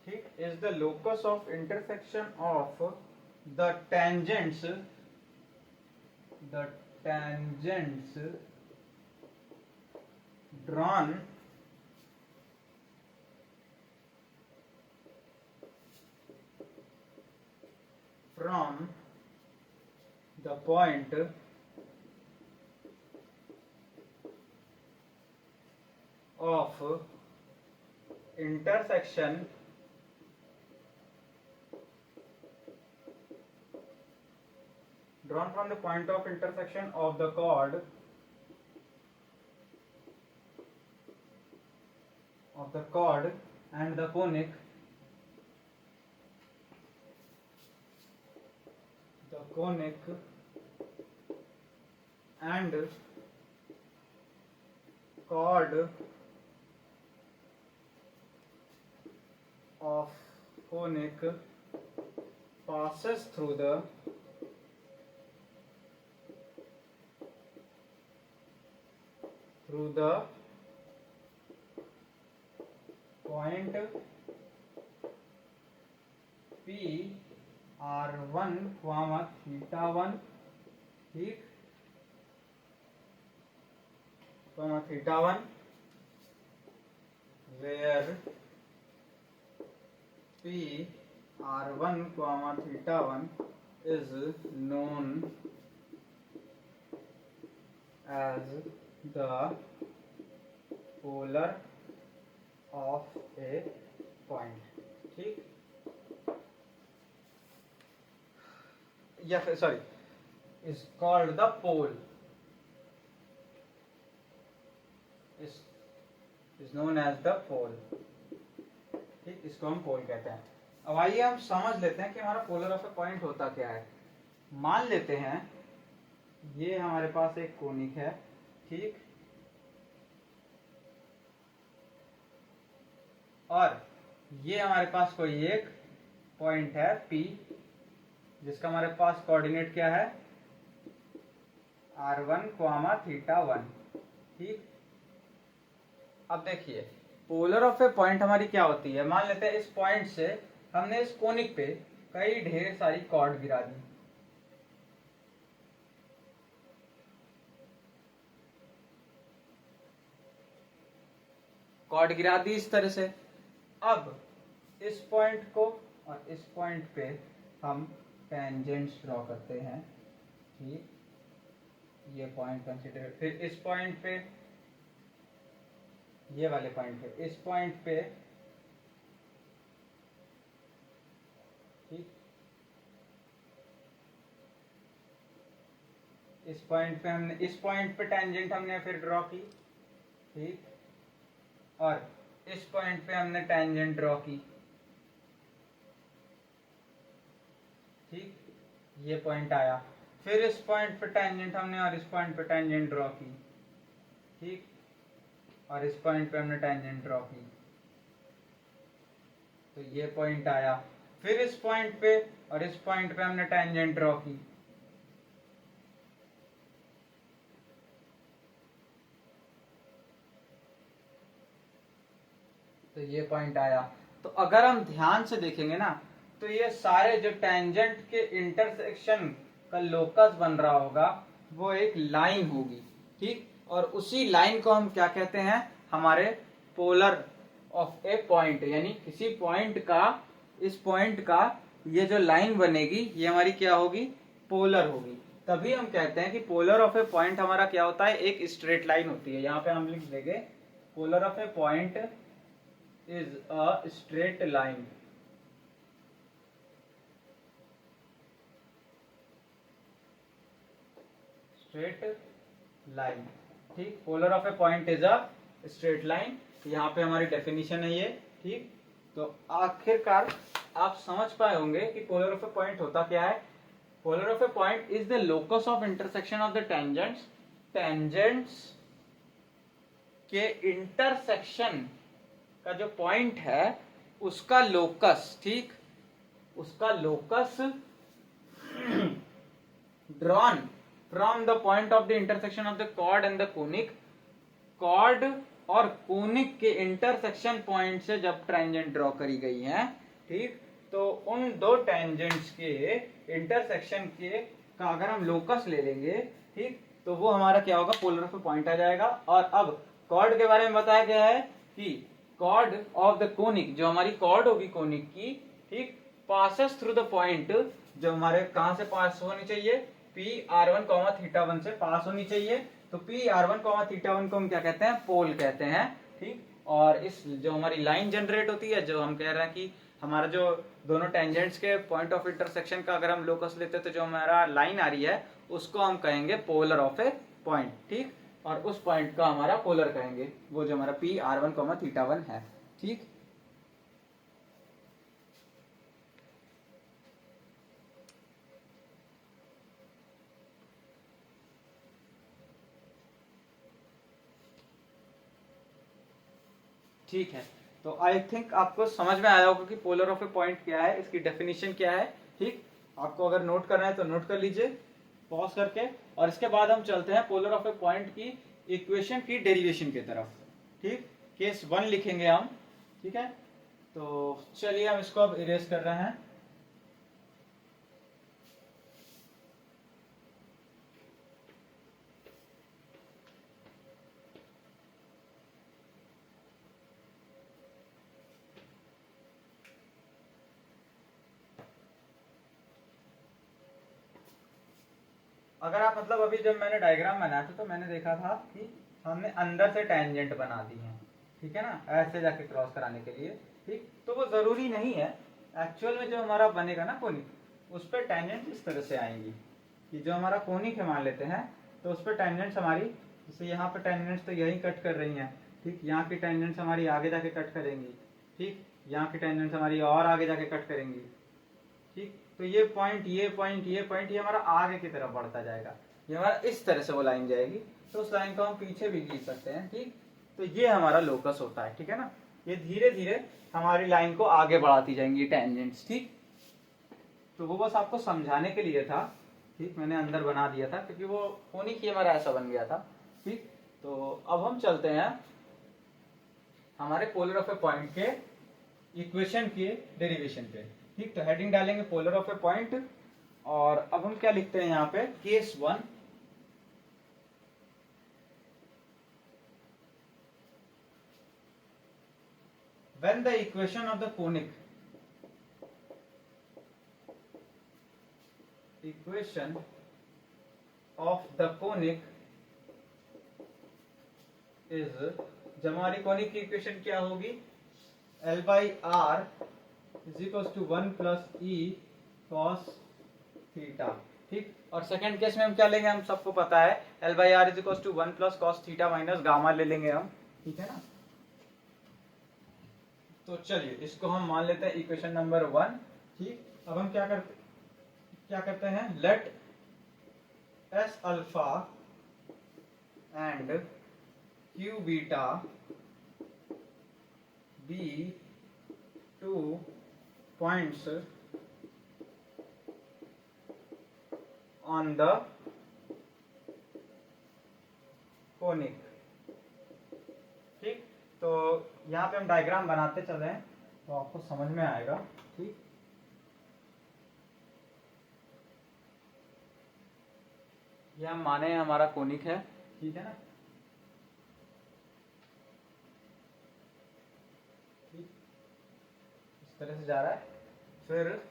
ठीक, is the locus of intersection of the tangents drawn from the point of intersection of the chord and the conic and chord of conic passes through the point P R1, θ1, ठीक, θ1, where P R1, θ1 is known as the polar of a point। ठीक, या फिर sorry is called the pole, is known as the pole। ठीक, इसको हम पोल कहते हैं। अब आइए हम समझ लेते हैं कि हमारा पोलर ऑफ ए पॉइंट होता क्या है। मान लेते हैं ये हमारे पास एक कोनिक है, ठीक, और ये हमारे पास कोई एक पॉइंट है P, जिसका हमारे पास कोऑर्डिनेट क्या है R1, θ1। ठीक, अब देखिए पोलर ऑफ ए पॉइंट हमारी क्या होती है। मान लेते हैं इस पॉइंट से हमने इस कोनिक पे कई ढेर सारी कॉर्ड गिरा दी। कॉर्ड गिरा दी इस तरह से। अब इस पॉइंट को और इस पॉइंट पे हम टेंजेंट्स ड्रॉ करते हैं। ठीक, ये पॉइंट कंसीडर, फिर इस पॉइंट पे, ये वाले पॉइंट पे, इस पॉइंट पे, ठीक, इस पॉइंट पे हमने, इस पॉइंट पे टेंजेंट हमने फिर ड्रॉ की, ठीक, और इस पॉइंट पे हमने टेंजेंट ड्रॉ की, ठीक, ये पॉइंट आया। फिर इस पॉइंट पे टेंजेंट हमने और इस पॉइंट पे टेंजेंट ड्रॉ की, ठीक, और इस पॉइंट पे हमने टेंजेंट ड्रॉ की, तो ये पॉइंट आया। फिर इस पॉइंट पे और इस पॉइंट पे हमने टेंजेंट ड्रॉ की, तो ये पॉइंट आया। तो अगर हम ध्यान से देखेंगे ना, तो ये सारे जो टेंजेंट के इंटरसेक्शन का लोकस बन रहा होगा वो एक लाइन होगी, ठीक, और उसी लाइन को हम क्या कहते हैं, हमारे पोलर ऑफ ए पॉइंट, यानी किसी पॉइंट का, इस पॉइंट का ये जो लाइन बनेगी ये हमारी क्या होगी, पोलर होगी। तभी हम कहते हैं कि पोलर ऑफ ए पॉइंट हमारा क्या होता है, एक स्ट्रेट लाइन होती है। यहाँ पे हम लिख देंगे polar of a point is a straight line, straight line, ठीक, polar of a point is a straight line. यहाँ पे हमारी डेफिनेशन है ये, ठीक। तो आखिरकार आप समझ पाए होंगे कि पोलर ऑफ ए पॉइंट होता क्या है। Polar of a point is the locus of intersection of the tangents, tangents के इंटरसेक्शन का जो पॉइंट है उसका लोकस, ठीक, उसका locus drawn from the point of the intersection of the chord and the conic, chord और conic के intersection point से जब टेंजेंट ड्रॉ करी गई है, ठीक, तो उन दो टेंजेंट्स के इंटरसेक्शन के का अगर हम लोकस ले लेंगे, ठीक, तो वो हमारा क्या होगा, पोलर ऑफ ए पॉइंट आ जाएगा। और अब कॉर्ड के बारे में बताया गया है कि कॉर्ड ऑफ द कोनिक, जो हमारी कॉर्ड होगी कोनिक की, ठीक, पासेस थ्रू द पॉइंट, जो हमारे कहां से पास होनी चाहिए, P(r1, θ1) से पास होनी चाहिए। तो P(r1, θ1) को हम क्या कहते हैं, पोल कहते हैं, ठीक। और इस जो हमारी लाइन जनरेट होती है, जो हम कह रहे हैं कि हमारा जो दोनों टेंजेंट्स के पॉइंट ऑफ इंटरसेक्शन का अगर हम लोकस लेते तो जो हमारा लाइन आ रही है उसको हम कहेंगे पोलर ऑफ ए पॉइंट, ठीक, और उस पॉइंट का हमारा पोलर कहेंगे, वो जो हमारा P(r1, θ1) है, ठीक। ठीक है, तो आई थिंक आपको समझ में आया होगा कि पोलर ऑफ ए पॉइंट क्या है, इसकी डेफिनेशन क्या है, ठीक। आपको अगर नोट करना है तो नोट कर लीजिए पॉज करके, और इसके बाद हम चलते हैं पोलर ऑफ ए पॉइंट की इक्वेशन की डेरिवेशन की तरफ, ठीक। केस 1 लिखेंगे हम, ठीक है। तो चलिए हम इसको अब इरेज कर रहे हैं। अगर आप मतलब अभी जब मैंने डायग्राम बनाया था तो मैंने देखा था कि हमने अंदर से टेंजेंट बना दी है, ठीक है ना, ऐसे जाके क्रॉस कराने के लिए, ठीक। तो वो जरूरी नहीं है, एक्चुअल में जो हमारा बनेगा ना कोनिक, उस पर टेंजेंट इस तरह से आएंगी कि जो हमारा कोनिक है मान लेते हैं, तो उस पर टेंजेंट्स हमारी, जैसे यहाँ पे टेंजेंट्स तो यही कट कर रही हैं, ठीक, यहाँ की टेंजेंट्स हमारी आगे जाके कट करेंगी, ठीक, यहाँ की टेंजेंट्स हमारी और आगे जाके कट करेंगी, ठीक। तो ये पॉइंट, ये पॉइंट, ये पॉइंट, ये हमारा आगे की तरफ बढ़ता जाएगा, ये हमारा इस तरह से वो लाइन जाएगी, तो उस लाइन को हम पीछे भी खींच सकते हैं, ठीक। तो ये हमारा लोकस होता है, ठीक है ना। ये धीरे धीरे हमारी लाइन को आगे बढ़ाती जाएंगी टेंजेंट्स, ठीक। तो वो बस आपको समझाने के लिए था, ठीक, मैंने अंदर बना दिया था क्योंकि वो कोनिक ही हमारा ऐसा बन गया था, ठीक। तो अब हम चलते हैं हमारे पोलर ऑफ ए पॉइंट के इक्वेशन के डेरिवेशन पे, ठीक। तो हेडिंग डालेंगे पोलर ऑफ ए पॉइंट, और अब हम क्या लिखते हैं यहाँ पे, case 1, when the equation of the conic, equation of the conic is, जब हमारी कोनिक की इक्वेशन क्या होगी, L/R is equals to 1 plus E cos theta, ठीक। और सेकंड केस में हम क्या लेंगे, हम सबको पता है L by are is equal to 1 plus cos theta minus gamma ले लेंगे हम, ठीक है ना। तो चलिए इसको हम मान लेते हैं इक्वेशन नंबर 1, ठीक। अब हम क्या करते हैं, let S alpha and Q beta be 2 points on the conic, ठीक। तो यहाँ पे हम डायग्राम बनाते चल रहे हैं तो आपको समझ में आएगा, ठीक। ये हम माने हमारा कोनिक है, ठीक है ना, ठीक। इस तरह से जा रहा है। फिर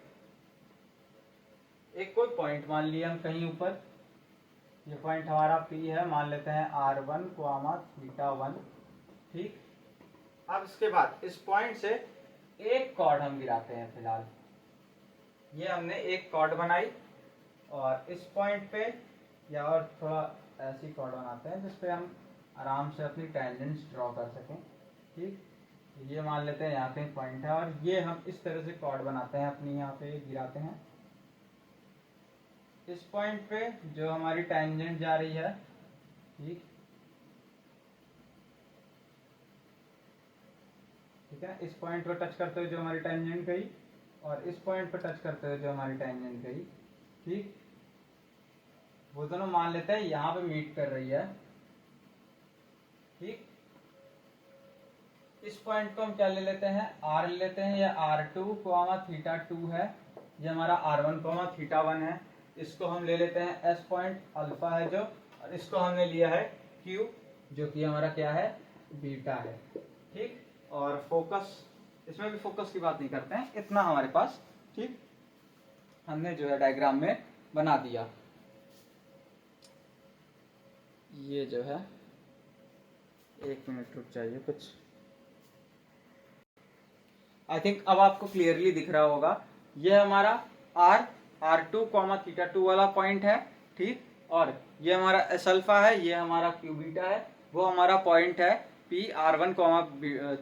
एक कोई पॉइंट मान लिया हम कहीं ऊपर, ये पॉइंट हमारा P है, मान लेते हैं R1 कोमा थीटा 1, ठीक। अब इसके बाद इस पॉइंट से एक कॉर्ड हम गिराते हैं फिलहाल, ये हमने एक कॉर्ड बनाई और इस पॉइंट पे या और थोड़ा ऐसी कॉर्ड बनाते हैं जिसपे हम आराम से अपनी टेंजेंट्स ड्रॉ कर सकें, ठीक। ये मान लेते हैं यहाँ पे एक पॉइंट है और ये हम इस तरह से कॉर्ड बनाते हैं अपनी, यहाँ पे गिराते हैं इस पॉइंट पे जो हमारी टेंजेंट जा रही है, ठीक है। इस पॉइंट पर टच करते हुए जो हमारी टेंजेंट गई और इस पॉइंट पर टच करते हुए जो हमारी टेंजेंट गई, ठीक। वो दोनों मान लेते हैं यहाँ पे मीट कर रही है, ठीक। इस पॉइंट को हम क्या ले लेते हैं, R ले लेते हैं, या R2 कोमा थीटा 2 है, ये हमारा R1 कोमा थीटा 1 है। इसको हम ले लेते हैं S पॉइंट अल्फा है जो, और इसको हमने लिया है Q जो कि हमारा क्या है, बीटा है, ठीक। और फोकस, इसमें भी फोकस की बात नहीं करते हैं, इतना हमारे पास, ठीक। हमने जो है डायग्राम में बना दिया। ये जो है, एक मिनट रुक जाइए, कुछ आई थिंक अब आपको क्लियरली दिख रहा होगा। ये हमारा R2 कॉमा थीटा 2 वाला पॉइंट है, ठीक। और ये हमारा एस अल्फा है, ये हमारा क्यू बीटा है, वो हमारा पॉइंट है P R1 कॉमा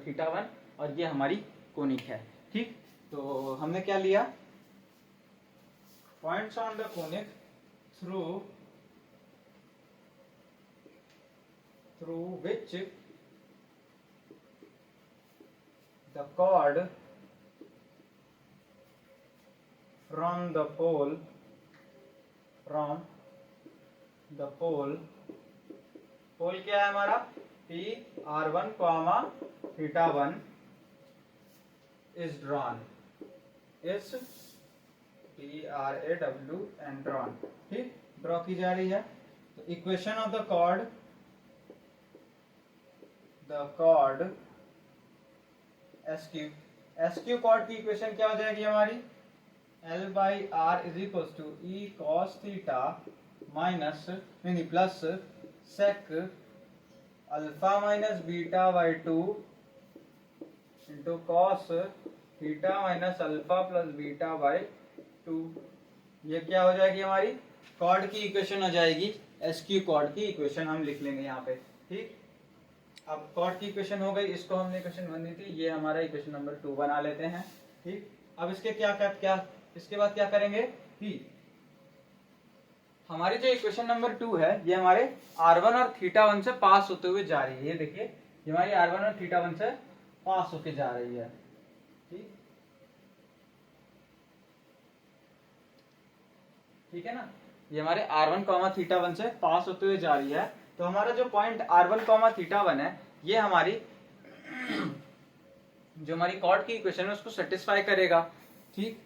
थीटा 1, और ये हमारी कोनिक है, ठीक। तो हमने क्या लिया, points on the conic through which the chord from the pole pole क्या है हमारा, P R1 comma theta 1 is drawn, is DRAWN drawn, ठीक, ड्रॉ की जा रही है। तो equation of the chord SQ chord की इक्वेशन क्या हो जाएगी हमारी, L by are is equal to e cos theta minus नहीं plus sec alpha minus beta by 2 into cos theta minus alpha plus beta by 2। ये क्या हो जाएगी हमारी कॉर्ड की इक्वेशन हो जाएगी, SQ कॉर्ड की इक्वेशन हम लिख लेंगे यहाँ पे, ठीक। अब कॉर्ड की इक्वेशन हो गई, इसको हमने इक्वेशन बननी थी, ये हमारा इक्वेशन नंबर 2 बना लेते हैं, ठीक। अब इसके इसके बाद क्या करेंगे कि हमारी जो इक्वेशन नंबर 2 है ये हमारे R1 और थीटा 1 से पास होते हुए जा रही है, ये देखिए ये हमारी R1 और थीटा 1 से पास होके जा रही है, ठीक है ना। ये हमारे R1 कॉमा थीटा 1 से पास होते हुए जा रही है। तो हमारा जो पॉइंट R1 कॉमा थीटा 1 है ये हमारी जो हमारी कॉर्ड की इक्वेशन है उसको सेटिस्फाई करेगा, ठीक।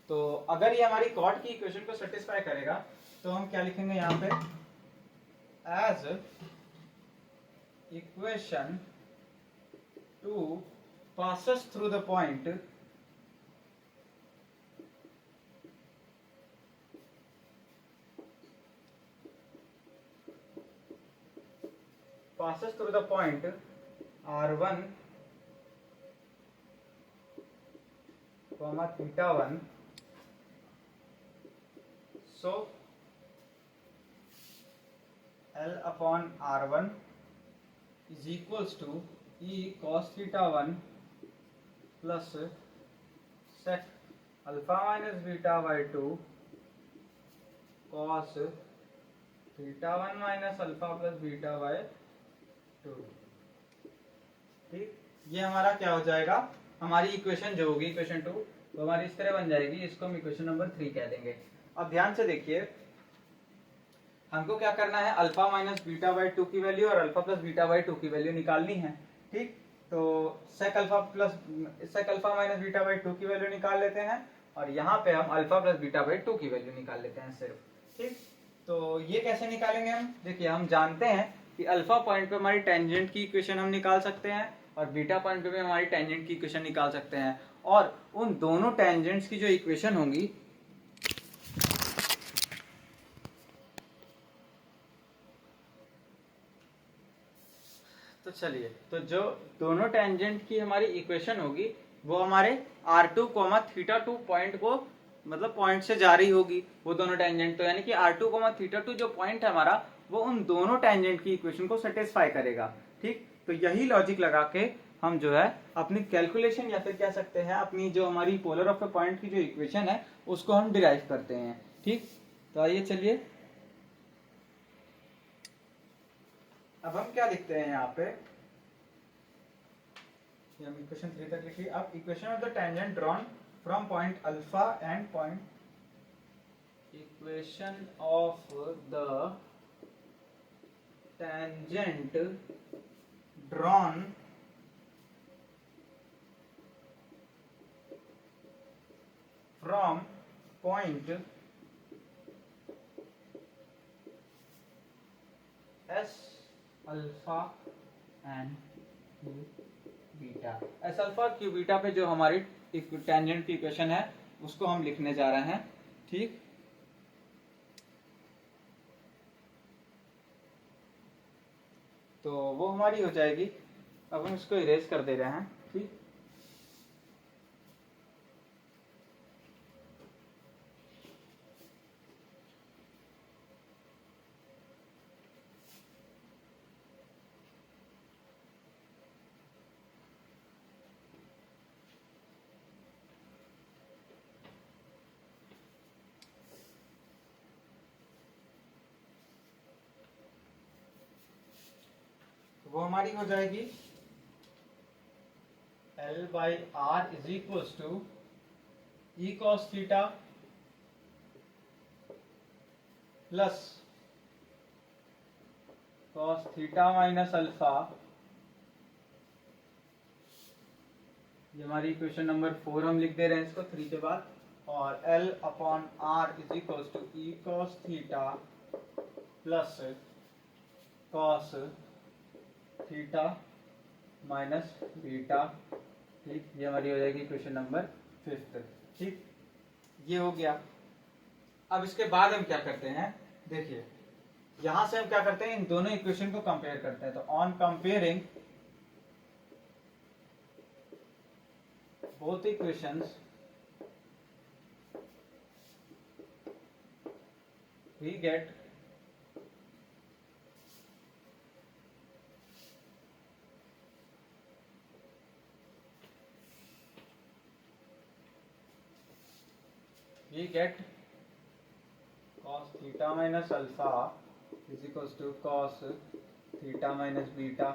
तो अगर ये हमारी कॉर्ड की इक्वेशन को सेटिस्फाई करेगा तो हम क्या लिखेंगे यहाँ पे, as equation 2 passes through the point R1 comma theta 1 so L upon R1 is equals to E cos theta 1 plus sec alpha minus beta by 2 cos theta 1 minus alpha plus beta by 2। ठीक, ये हमारा क्या हो जाएगा, हमारी equation जो होगी equation 2 वो हमारी इस तरह बन जाएगी। इसको हम इक्वेशन नंबर 3 कह देंगे। अब ध्यान से देखिए, हमको क्या करना है, अल्फा माइनस बीटा बाई 2 की वैल्यू और अल्फा प्लस बीटा बाई 2 की वैल्यू निकालनी है। ठीक, तो sec alpha minus beta by 2 की वैल्यू निकाल लेते हैं और यहाँ पे हम अल्फा प्लस बीटा बाई 2 की वैल्यू निकाल लेते हैं सिर्फ। ठीक, तो ये कैसे निकालेंगे हम, देखिए हम जानते हैं कि अल्फा पॉइंट पे हमारी टेंजेंट की इक्वेशन हम निकाल सकते हैं और बीटा पॉइंट पे भी हमारी टेंजेंट की इक्वेशन निकाल सकते हैं, और उन दोनों टेंजेंट्स की जो इक्वेशन होंगी तो चलिए, तो जो दोनों टेंजेंट की हमारी इक्वेशन होगी वो हमारे r2 थीटा 2 पॉइंट को, मतलब पॉइंट से जा रही होगी वो दोनों टेंजेंट। तो यानी कि r2 थीटा 2 जो पॉइंट है हमारा वो उन दोनों टेंजेंट की इक्वेशन को सेटिस्फाई करेगा। ठीक, तो यही लॉजिक लगा के हम जो है अपनी कैलकुलेशन या फिर कह सकते हैं अपनी जो हमारी पोलर ऑफ द पॉइंट की जो इक्वेशन है उसको हम डिराइव करते हैं। ठीक, तो आइए चलिए अब हम क्या लिखते हैं यहाँ पे, हम इक्वेशन 3 तक लिखिए। अब equation of the tangent drawn from point alpha and point, equation of the tangent drawn from point S alpha and Q beta. S alpha Q beta पे जो हमारी टेंजेंट की इक्वेशन है उसको हम लिखने जा रहे हैं। ठीक, तो वो हमारी हो जाएगी। अब हम इसको इरेज कर दे रहे हैं। ठीक, वो हमारी हो जाएगी L by are is equals to e cos theta plus cos theta minus alpha, ये हमारी इक्वेशन नंबर 4 हम लिख दे रहे हैं इसको 3 के बाद, और L upon R is equals to e cos theta plus cos theta minus beta. ठीक, ये हमारी हो जाएगी इक्वेशन नंबर 5। ठीक, ये हो गया। अब इसके बाद हम क्या करते हैं, देखिए यहां से हम क्या करते हैं, इन दोनों इक्वेशन को कंपेयर करते हैं। तो on comparing both equations we get cos theta minus alpha is equals to cos theta minus beta।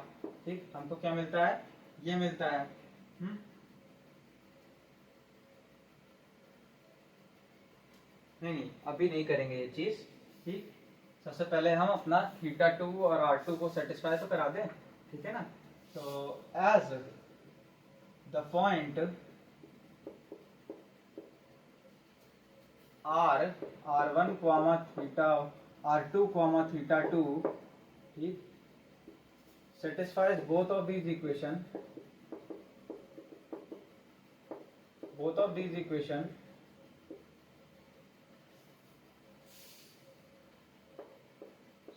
ठीक, हमको क्या मिलता है, ये मिलता है। नहीं, अभी नहीं करेंगे ये चीज। ठीक, सबसे पहले हम अपना थीटा 2 और r2 को सेटिस्फाई तो करा दें। ठीक है ना, तो as the point r1 theta r2 theta 2, ठीक, satisfies both of these equation,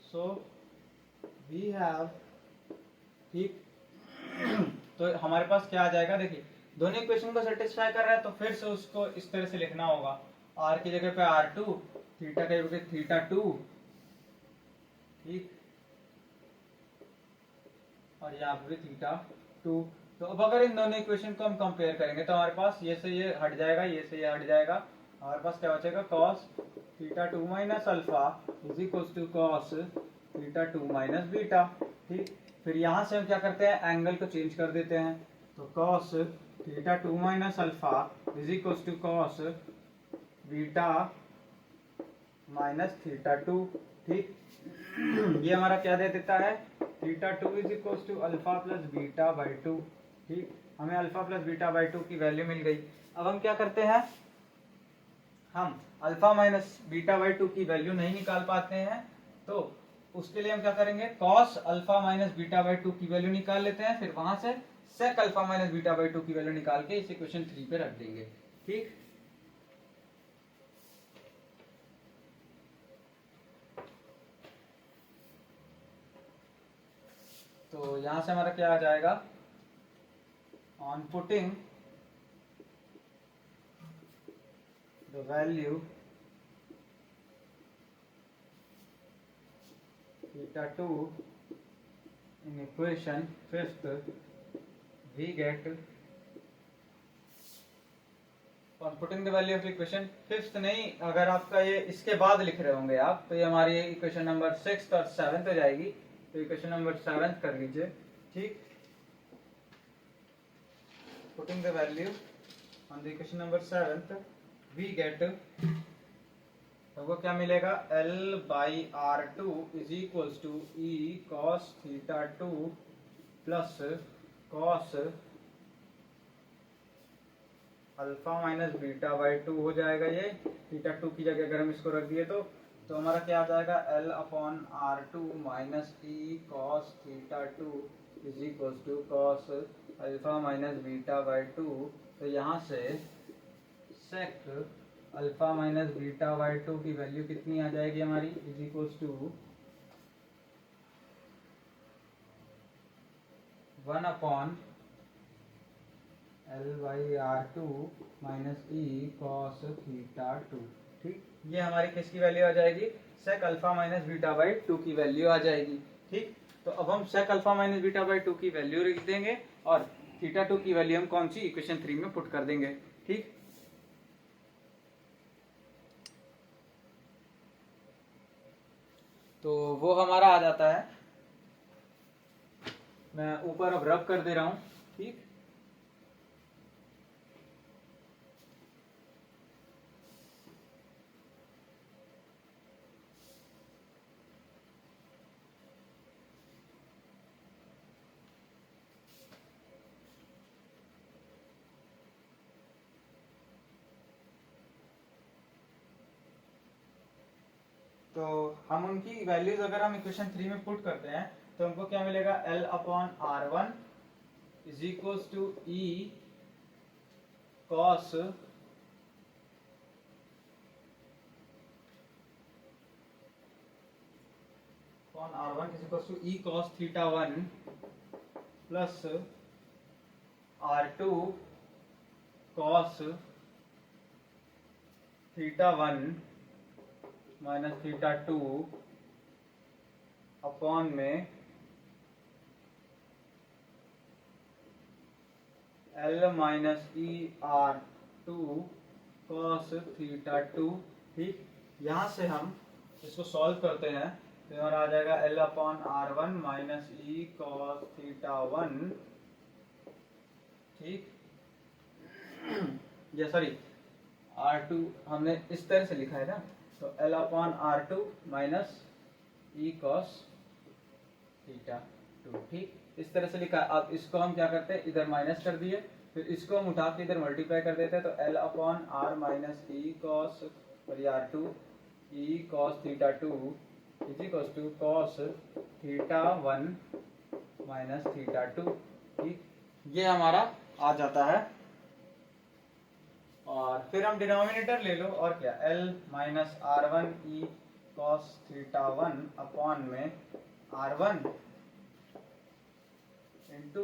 so we have, ठीक, तो हमारे पास क्या आ जाएगा, देखिए दोनों इक्वेशन को सेटिस्फाई कर रहा है तो फिर से उसको इस तरह से लिखना होगा, r की जगह पे r2 थीटा का थीटा 2, ठीक, और यहाँ पे भी थीटा 2। तो अब अगर इन दोनों इक्वेशन को हम कंपेयर करेंगे तो हमारे पास ये से ये हट जाएगा, ये से ये हट जाएगा, हमारे पास क्या बचेगा, cos theta 2 minus alpha is equals to cos theta 2 minus beta, ठीक। फिर यहाँ से हम क्या करते हैं, एंगल को चेंज कर देते हैं, तो cos theta 2 minus alpha is equals to cos beta minus theta 2, ठीक। ये हमारा क्या दे देता है, theta 2 is equal to alpha plus beta by 2, ठीक। हमें अल्फा प्लस बीटा बाई 2 की वैल्यू मिल गई। अब हम क्या करते हैं, हम अल्फा माइनस बीटा बाई 2 की वैल्यू नहीं निकाल पाते हैं, तो उसके लिए हम क्या करेंगे, cos alpha minus beta by 2 की वैल्यू निकाल लेते हैं, फिर वहां से sec alpha minus beta by 2 की वैल्यू निकाल के इस इक्वेशन 3 पे रख देंगे, ठीक। तो यहां से हमारा क्या आ जाएगा, on putting the value theta 2 in equation fifth, we get on putting the value of equation fifth नहीं, अगर आपका ये इसके बाद लिख रहे होंगे आप, तो ये हमारी इक्वेशन नंबर 6 और 7 हो जाएगी, तो इक्वेशन नंबर 7 कर लीजिए, ठीक। putting the value on the equation number 7 we get, तो वो क्या मिलेगा, L by R two is equals to e cos theta 2 plus cos alpha minus beta by 2 हो जाएगा। ये थीटा 2 की जगह अगर हम इसको रख दिए तो हमारा क्या आ जाएगा, L upon R two minus E cos theta 2 is equals to cos alpha minus beta by 2। तो यहाँ से sec alpha minus beta by 2 की वैल्यू कितनी आ जाएगी हमारी, is equals to 1 upon L by R two minus E cos theta 2, ठीक। ये हमारी किसकी वैल्यू आ जाएगी, sec alpha minus beta by 2 की वैल्यू आ जाएगी, ठीक। तो अब हम sec alpha minus beta by 2 की वैल्यू लिख देंगे और थीटा 2 की वैल्यू हम कौन सी, इक्वेशन 3 में पुट कर देंगे, ठीक। तो वो हमारा आ जाता है, मैं ऊपर अब रब कर दे रहा हूं, ठीक। तो हम उनकी वैल्यूज अगर हम इक्वेशन 3 में पुट करते हैं तो हमको क्या मिलेगा, L upon R one is equals to e cos upon R one is equals to e cos theta 1 plus R two cos theta 1 minus theta 2 upon में L minus e R two cos theta 2, ठीक। यहाँ से हम इसको solve करते हैं तो हमारा आ जाएगा L upon R one minus ई कॉस थीटा 1, ठीक। या सॉरी R2 हमने इस तरह से लिखा है ना, तो L upon R two minus ई कॉस थीटा 2, ठीक। इस तरह से लिखा। अब इसको हम क्या करते हैं, इधर माइनस कर दिए, फिर इसको हम उठा के इधर मल्टीप्लाई कर देते हैं, तो L upon are minus E cos R two e cos theta 2 is equals to cos theta 1 minus theta 2, ठीक। ये हमारा आ जाता है। और फिर हम डिनोमिनेटर ले लो, और क्या, L minus R one e cos theta 1 upon में R1 इंटू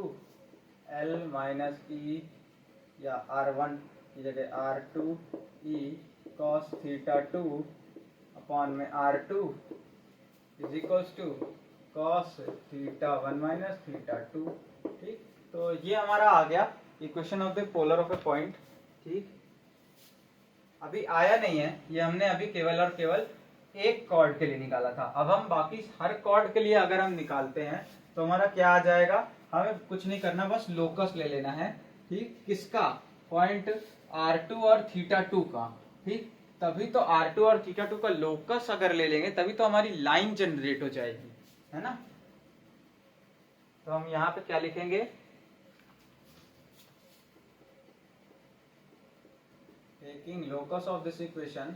L माइनस ई या R1 की जगह R2 E cos theta 2 upon में R2 is equals to cos theta 1 minus theta 2। ठीक, तो ये हमारा आ गया equation of the polar of a point. ठीक, अभी आया नहीं है, ये हमने अभी केवल और केवल एक कॉर्ड के लिए निकाला था। अब हम बाकी हर कॉर्ड के लिए अगर हम निकालते हैं तो हमारा क्या आ जाएगा, हमें कुछ नहीं करना, बस लोकस ले लेना है। ठीक, किसका, पॉइंट R2 और थीटा 2 का। ठीक, तभी तो R2 और थीटा 2 का लोकस अगर ले लेंगे तभी तो हमारी लाइन जनरेट हो जाएगी, है ना। तो हम यहाँ पे क्या लिखेंगे, taking locus of this equation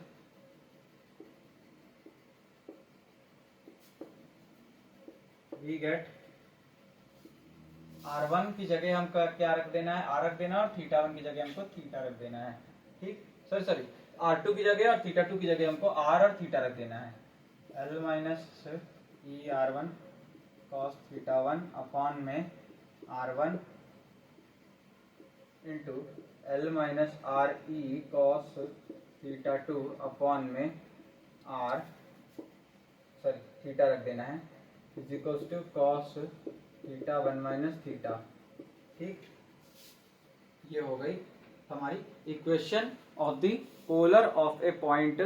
we get R1 की जगह हमको क्या रख देना है, R रख देना है, और थीटा 1 की जगह हमको थीटा रख देना है। ठीक, सॉरी R2 की जगह और थीटा 2 की जगह हमको R और थीटा रख देना है। L minus e R1 cos theta 1 upon में R1 into L minus R e cos theta 2 upon में R, सॉरी थीटा रख देना है, is equals to cos theta 1 minus theta. ठीक, ये हो गई हमारी equation of the polar of a point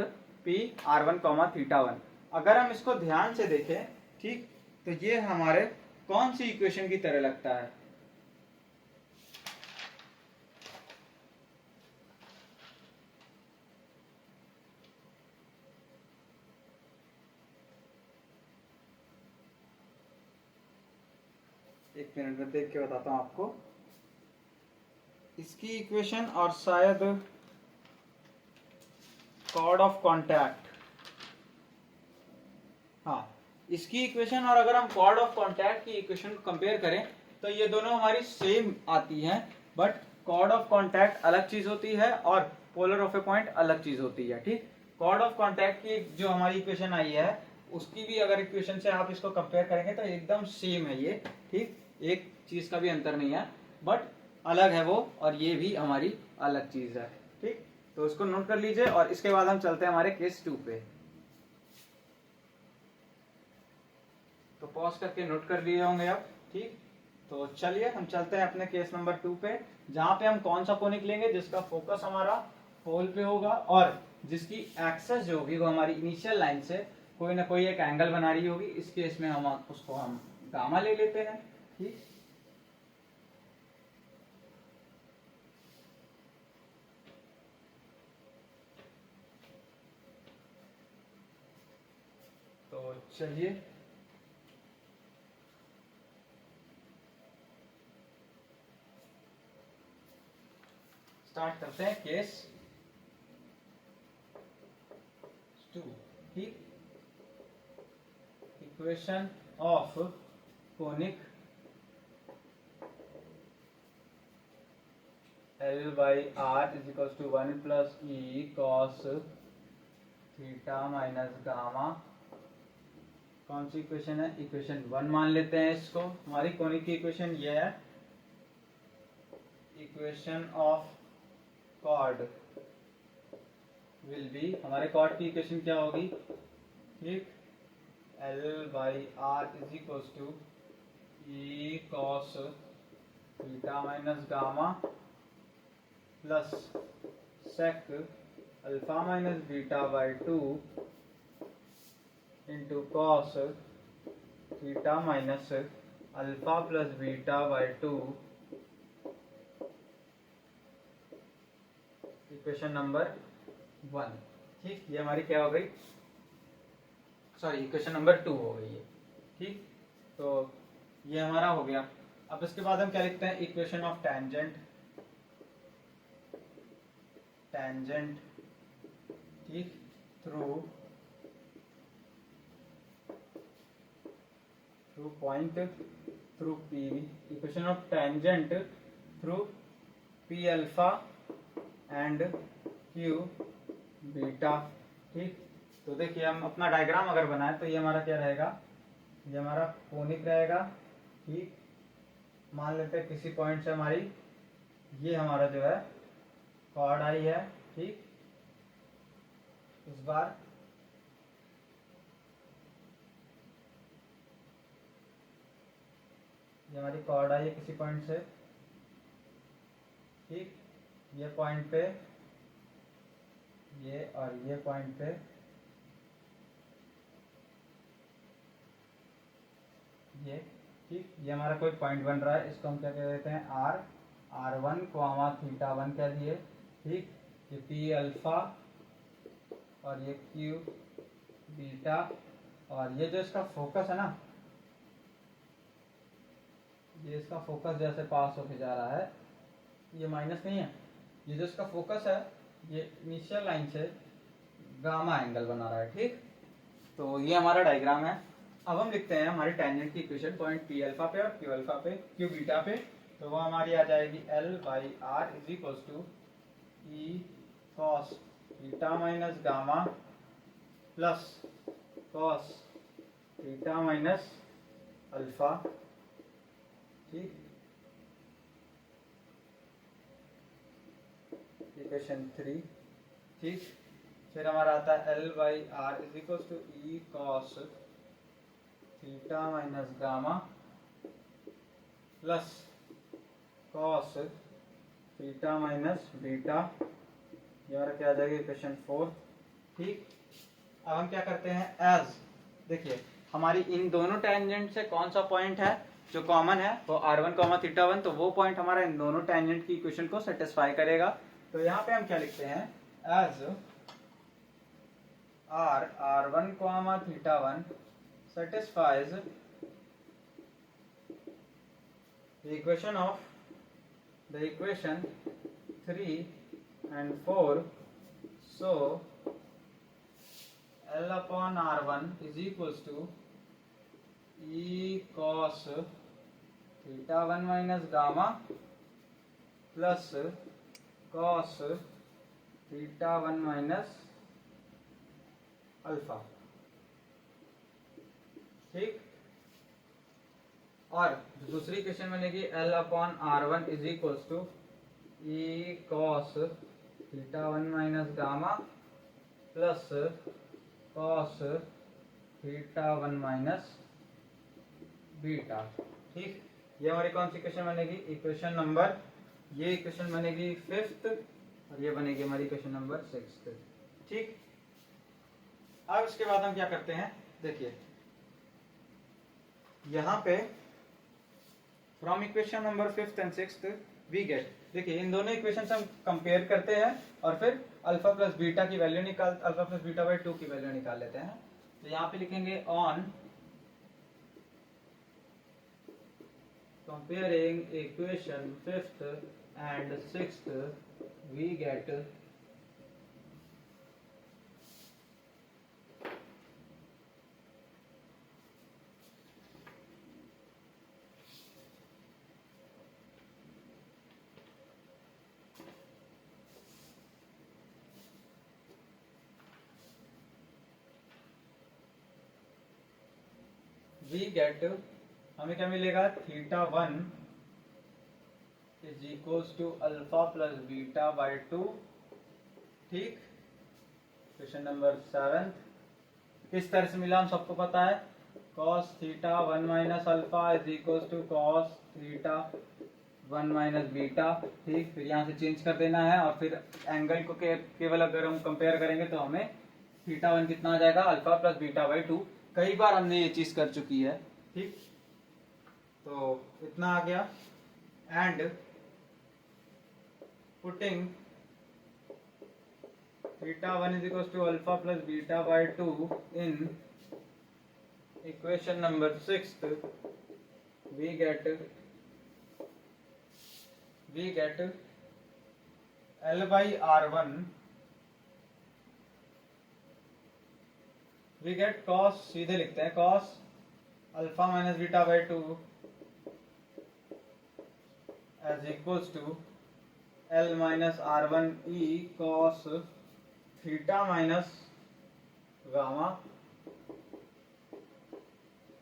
P R1 comma theta 1। अगर हम इसको ध्यान से देखें, ठीक, तो ये हमारे कौन सी इक्वेशन की तरह लगता है, एक मिनट में देख के बताता हूं आपको इसकी इक्वेशन, और शायद कॉर्ड ऑफ कॉन्टैक्ट, हाँ इसकी इक्वेशन, और अगर हम कॉर्ड ऑफ कॉन्टैक्ट की इक्वेशन कंपेयर करें तो ये दोनों हमारी सेम आती हैं, बट कॉर्ड ऑफ कॉन्टैक्ट अलग चीज होती है और पोलर ऑफ ए पॉइंट अलग चीज होती है। ठीक, कॉर्ड ऑफ कॉन्टैक्ट की जो हमारी इक्वेशन आई है उसकी भी अगर इक्वेशन से आप इसको कंपेयर करेंगे तो एकदम सेम है ये। ठीक, एक चीज का भी अंतर नहीं है, बट अलग है वो, और ये भी हमारी अलग चीज है। ठीक, तो उसको नोट कर लीजिए, और इसके बाद हम चलते हैं हमारे केस 2 पे। तो पॉज करके नोट कर लिए होंगे आप। ठीक, तो चलिए हम चलते हैं अपने केस नंबर 2 पे, जहां पे हम कौन सा कोनिक लेंगे जिसका फोकस हमारा पोल पे होगा और जिसकी एक्सेस जो होगी वो हमारी इनिशियल लाइन से कोई ना कोई एक एंगल बना रही होगी। इस केस में हम उसको हम गामा ले लेते हैं। ठीक, तो चलिए स्टार्ट करते हैं केस 2। ठीक, equation of conic L by are is equal to 1 plus E cos theta minus gamma. कौन सी इक्वेशन है, इक्वेशन 1 मान लेते हैं इसको। हमारी कोनिक की इक्वेशन ये है, equation of chord will be, हमारे कॉर्ड की इक्वेशन क्या होगी, ठीक, L by are is equal to e cos theta minus gamma plus sec alpha minus beta by 2 into cos theta minus alpha plus beta by 2, equation number 1। ठीक, ये हमारी क्या हो गई, सॉरी इक्वेशन नंबर 2 हो गई है। ठीक, तो ये हमारा हो गया। अब इसके बाद हम क्या लिखते हैं, इक्वेशन ऑफ टेंजेंट, टेंजेंट, ठीक, through point through P, equation of tangent through P alpha and Q beta. ठीक, तो देखिए हम अपना डायग्राम अगर बनाए तो ये हमारा क्या रहेगा, ये हमारा कोनिक रहेगा। ठीक, मान लेते हैं किसी पॉइंट से हमारी ये हमारा जो है कॉर्ड आई है। ठीक, इस बार ये हमारी कॉर्ड आई है किसी पॉइंट से, ठीक, ये पॉइंट पे, ये और ये पॉइंट पे ये, ठीक, ये हमारा कोई पॉइंट बन रहा है, इसको हम क्या कह देते हैं आर, R1 कॉमा थीटा 1 कह दिए, ठीक, ये P अल्फा और ये Q बीटा, और ये जो इसका फोकस है ना, ये इसका फोकस जैसे पास होके जा रहा है, ये माइनस नहीं है, ये जो इसका फोकस है ये इनिशियल लाइन से गामा एंगल बना रहा है, ठीक। तो ये हमारा डायग्राम है। अब हम लिखते हैं हमारी टेंजेंट की इक्वेशन पॉइंट पी अल्फा पे और क्यू अल्फा पे, क्यू बीटा पे। तो वो हमारी आ जाएगी L by are is equal to e cos theta minus gamma plus cos theta minus alpha, ठीक, इक्वेशन 3, ठीक। फिर हमारा आता है L by are is equal to e cos theta minus gamma plus cos theta minus beta, ये हमारा क्या आ जाएगा इक्वेशन 4, ठीक। अब हम क्या करते हैं एज, देखिए हमारी इन दोनों टेंजेंट से कौन सा पॉइंट है जो कॉमन है, वो R1 कॉमा थीटा 1, तो वो पॉइंट हमारा इन दोनों टेंजेंट की इक्वेशन को सेटिस्फाई करेगा। तो यहाँ पे हम क्या लिखते हैं as R1 comma theta 1 satisfies the equation 3 and 4, so L upon R1 is equals to E cos theta 1 minus gamma plus cos theta 1 minus alpha, ठीक। और दूसरी इक्वेशन बनेगी L upon R1 is equals to E cos theta 1 minus gamma plus cos theta 1 minus beta, ठीक। ये हमारी कौन सी equation बनेगी, इक्वेशन नंबर, ये इक्वेशन बनेगी 5th और ये बनेगी हमारी इक्वेशन नंबर 6th, ठीक। अब इसके बाद हम क्या करते हैं, देखिए यहाँ पे from equation number 5th and 6th we get, देखिए इन दोनों इक्वेशन हम कंपेयर करते हैं और फिर अल्फा प्लस बीटा की वैल्यू निकाल, अल्फा प्लस बीटा बाई 2 की वैल्यू निकाल लेते हैं। तो यहाँ पे लिखेंगे on comparing equation 5th and 6th we get हमें क्या मिलेगा, theta 1 is equals to alpha plus beta by 2, ठीक। क्वेश्चन नंबर 7 किस तरह से मिला हम सबको पता है, cos theta 1 minus alpha is equals to cos theta 1 minus beta, ठीक। फिर यहाँ से चेंज कर देना है और फिर एंगल को केवल अगर हम कंपेयर करेंगे तो हमें थीटा 1 कितना आ जाएगा, अल्फा प्लस बीटा बाई 2। कई बार हमने ये चीज कर चुकी है, ठीक। तो इतना आ गया and putting theta 1 is equal to alpha plus beta by 2 in equation number 6th we get L by R1, we get cos, सीधे लिखते हैं cos alpha minus beta by 2 as equals to L minus R1 E cos theta minus gamma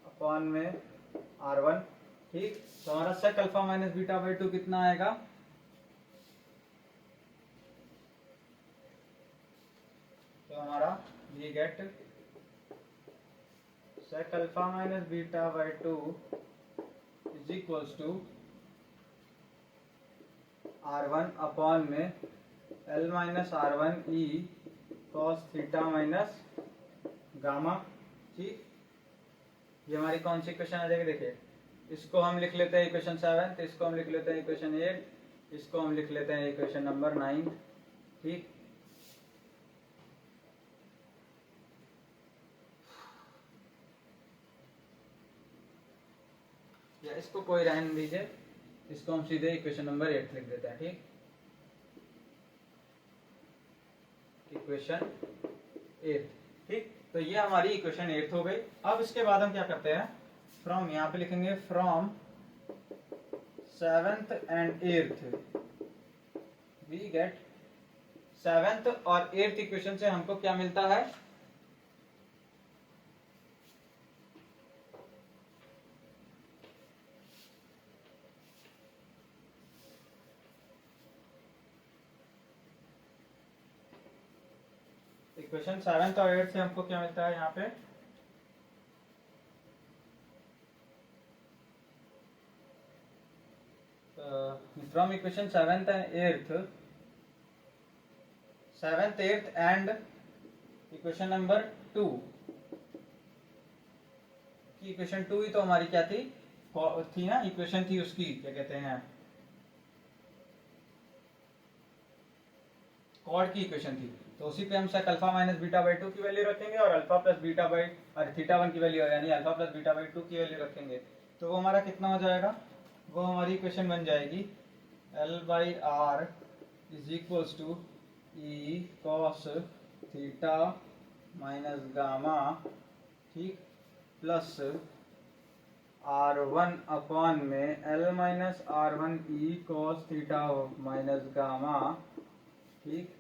upon में R1, ठीक। तो हमारा sec alpha minus beta by 2 कितना आएगा, तो हमारा we get sec alpha minus beta by 2 is equals to R1 upon में L minus R1 ई cos theta minus gamma. ठीक, ये हमारी कौन सी इक्वेशन आ जाएगी, देखिए इसको हम लिख लेते हैं इक्वेशन 7, इसको हम लिख लेते हैं इक्वेशन 8, इसको हम लिख लेते हैं इक्वेशन नंबर 9। ठीक, या इसको कोई रहने दीजिए, इसको हम सीधे इक्वेशन नंबर 8 लिख देते हैं। ठीक, इक्वेशन 8। ठीक, तो ये हमारी इक्वेशन 8 हो गई। अब इसके बाद हम क्या करते हैं, फ्रॉम यहाँ पे लिखेंगे from 7th and 8th we get 7th और 8th इक्वेशन से हमको क्या मिलता है, इक्वेशन 7th और 8th से हमको क्या मिलता है यहाँ पे, from equation 7th and 8th and equation number 2 की इक्वेशन 2 ही तो हमारी क्या थी ना, इक्वेशन थी उसकी क्या कहते हैं, कॉर्ड की इक्वेशन थी। तो उसी पे हम sec alpha minus beta by 2 की वैल्यू रखेंगे और अल्फा प्लस बीटा बाई और थीटा 1 की वैल्यू यानी अल्फा प्लस बीटा बाई 2 की वैल्यू रखेंगे। तो वो हमारा कितना हो जाएगा, वो हमारी इक्वेशन बन जाएगी L by are is equals to e cos theta minus gamma, ठीक, प्लस R1 अपॉन में L माइनस R1 ई कॉस थीटा माइनस गामा, ठीक,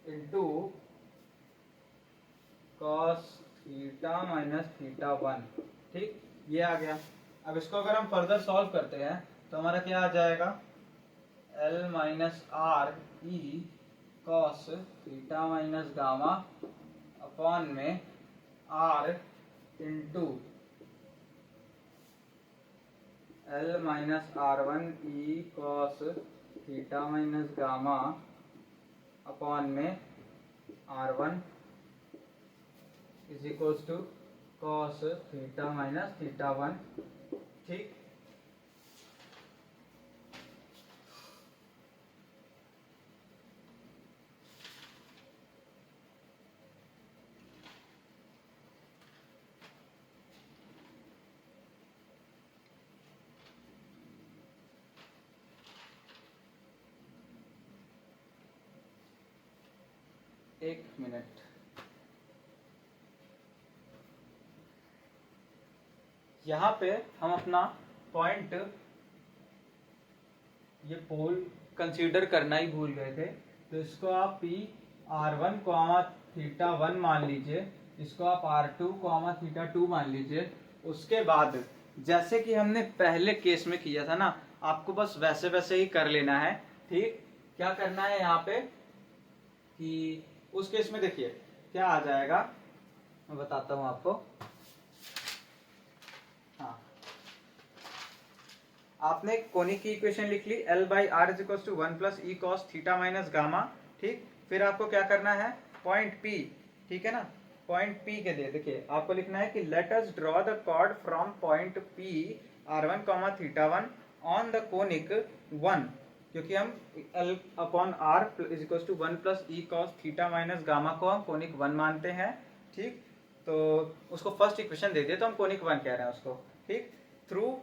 into cos theta minus theta 1। ठीक, ये आ गया। अब इसको अगर हम फर्दर सॉल्व करते हैं तो हमारा क्या आ जाएगा, L minus R e cos theta minus gamma upon में R into L minus R1 ई cos theta minus gamma upon में R1 is equals to cos theta minus theta 1। ठीक, एक मिनट, यहाँ पे हम अपना पॉइंट ये पोल कंसीडर करना ही भूल गए थे। तो इसको आप पी R1 कॉमा थीटा 1 मान लीजिए, इसको आप R2 कॉमा थीटा 2 मान लीजिए। उसके बाद जैसे कि हमने पहले केस में किया था ना, आपको बस वैसे वैसे ही कर लेना है। ठीक, क्या करना है यहाँ पे कि उस केस में देखिए क्या आ जाएगा, मैं बताता हूँ आपको। हाँ, आपने कोनिक की इक्वेशन लिख ली L by are is equal to 1 plus E cos theta minus gamma. ठीक, फिर आपको क्या करना है, पॉइंट P, ठीक है ना, पॉइंट P के लिए देखिए आपको लिखना है कि let us draw the chord from point P R1 comma theta 1 on the conic 1, क्योंकि हम L upon R is equal to 1 plus E cos theta minus gamma को हम कोनिक 1 मानते हैं। ठीक, तो उसको फर्स्ट इक्वेशन दे दिए तो हम कोनिक 1 कह रहे हैं उसको। ठीक, थ्रू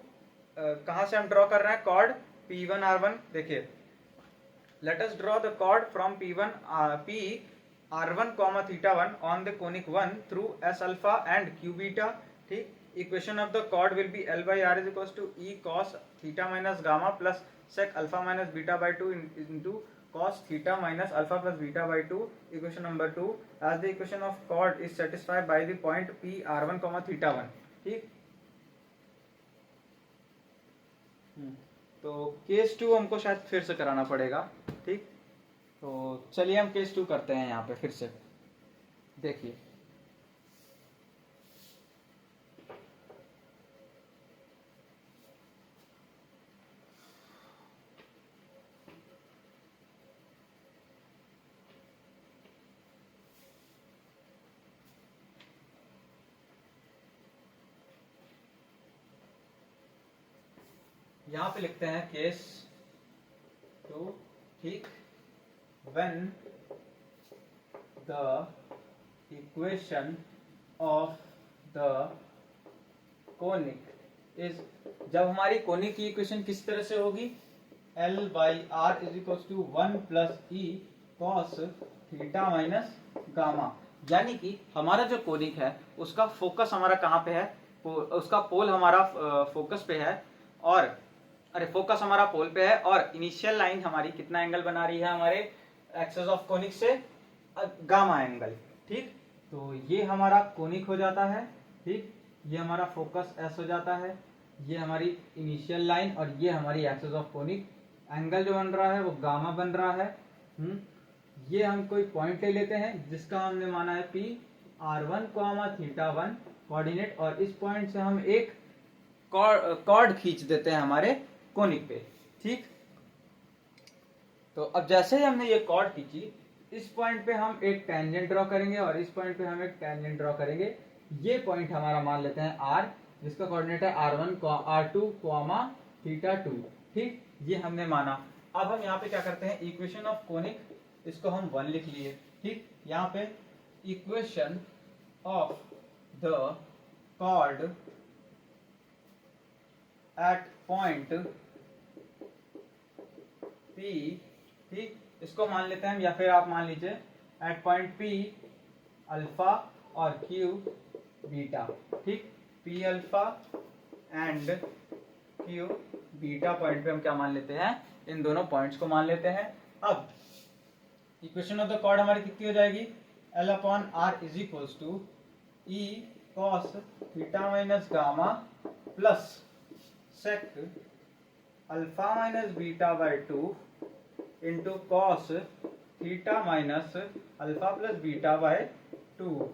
कहाँ से हम ड्रॉ कर रहे हैं कॉर्ड, P1 R1। देखिए let us draw the chord from P1 P R1 comma theta 1 on the conic 1 through S alpha and Q beta. ठीक, equation of the chord will be L by are is equal to e cos theta minus gamma plus sec alpha minus beta by 2 into cos theta minus alpha plus beta by 2, equation number 2, as the equation of chord is satisfied by the point P R1 comma theta 1। ठीक, तो case 2 हमको शायद फिर से कराना पड़ेगा। ठीक, तो चलिए हम केस 2 करते हैं यहाँ पे फिर से। देखिए यहाँ पे लिखते हैं केस 2, ठीक, when the equation of the conic is, जब हमारी कोनिक की इक्वेशन किस तरह से होगी, L by are is equal to 1 plus E cos theta minus gamma, यानी कि हमारा जो कोनिक है उसका फोकस हमारा कहाँ पे है, उसका पोल हमारा फोकस पे है, और फोकस हमारा पोल पे है, और इनिशियल लाइन हमारी कितना एंगल बना रही है हमारे एक्सिस ऑफ कोनिक से, गामा एंगल, ठीक। तो ये हमारा कोनिक हो जाता है, ठीक, ये हमारा फोकस एस हो जाता है, ये हमारी इनिशियल लाइन, और ये हमारी एक्सिस ऑफ कोनिक, एंगल जो बन रहा है वो गामा बन रहा है। ये हम कोई पॉइंट ले लेते हैं जिसका हमने माना है P r1 थीटा 1 कोऑर्डिनेट, और इस पॉइंट से हम एक कॉर्ड खींच देते हैं हमारे कोनिक पे, ठीक। तो अब जैसे ही हमने ये कॉर्ड खींची, इस पॉइंट पे हम एक टेंजेंट ड्रॉ करेंगे, और इस पॉइंट पे हम एक टेंजेंट ड्रॉ करेंगे। ये पॉइंट हमारा मान लेते हैं R, जिसका कोऑर्डिनेट है r1 r2 थीटा 2, ठीक, ये हमने माना। अब हम यहाँ पे क्या करते हैं, इक्वेशन ऑफ कोनिक, इसको हम 1 लिख लिए, ठीक। यहाँ पे equation of the chord at point P, ठीक, इसको मान लेते हैं, या फिर आप मान लीजिए एट पॉइंट P अल्फा और Q बीटा, ठीक, P alpha and Q beta point पे हम क्या मान लेते हैं, इन दोनों पॉइंट्स को मान लेते हैं। अब इक्वेशन ऑफ द कॉर्ड हमारी कितनी हो जाएगी, L upon R is equals to e cos theta minus gamma plus sec alpha minus beta by 2 into cos theta minus alpha plus beta by 2,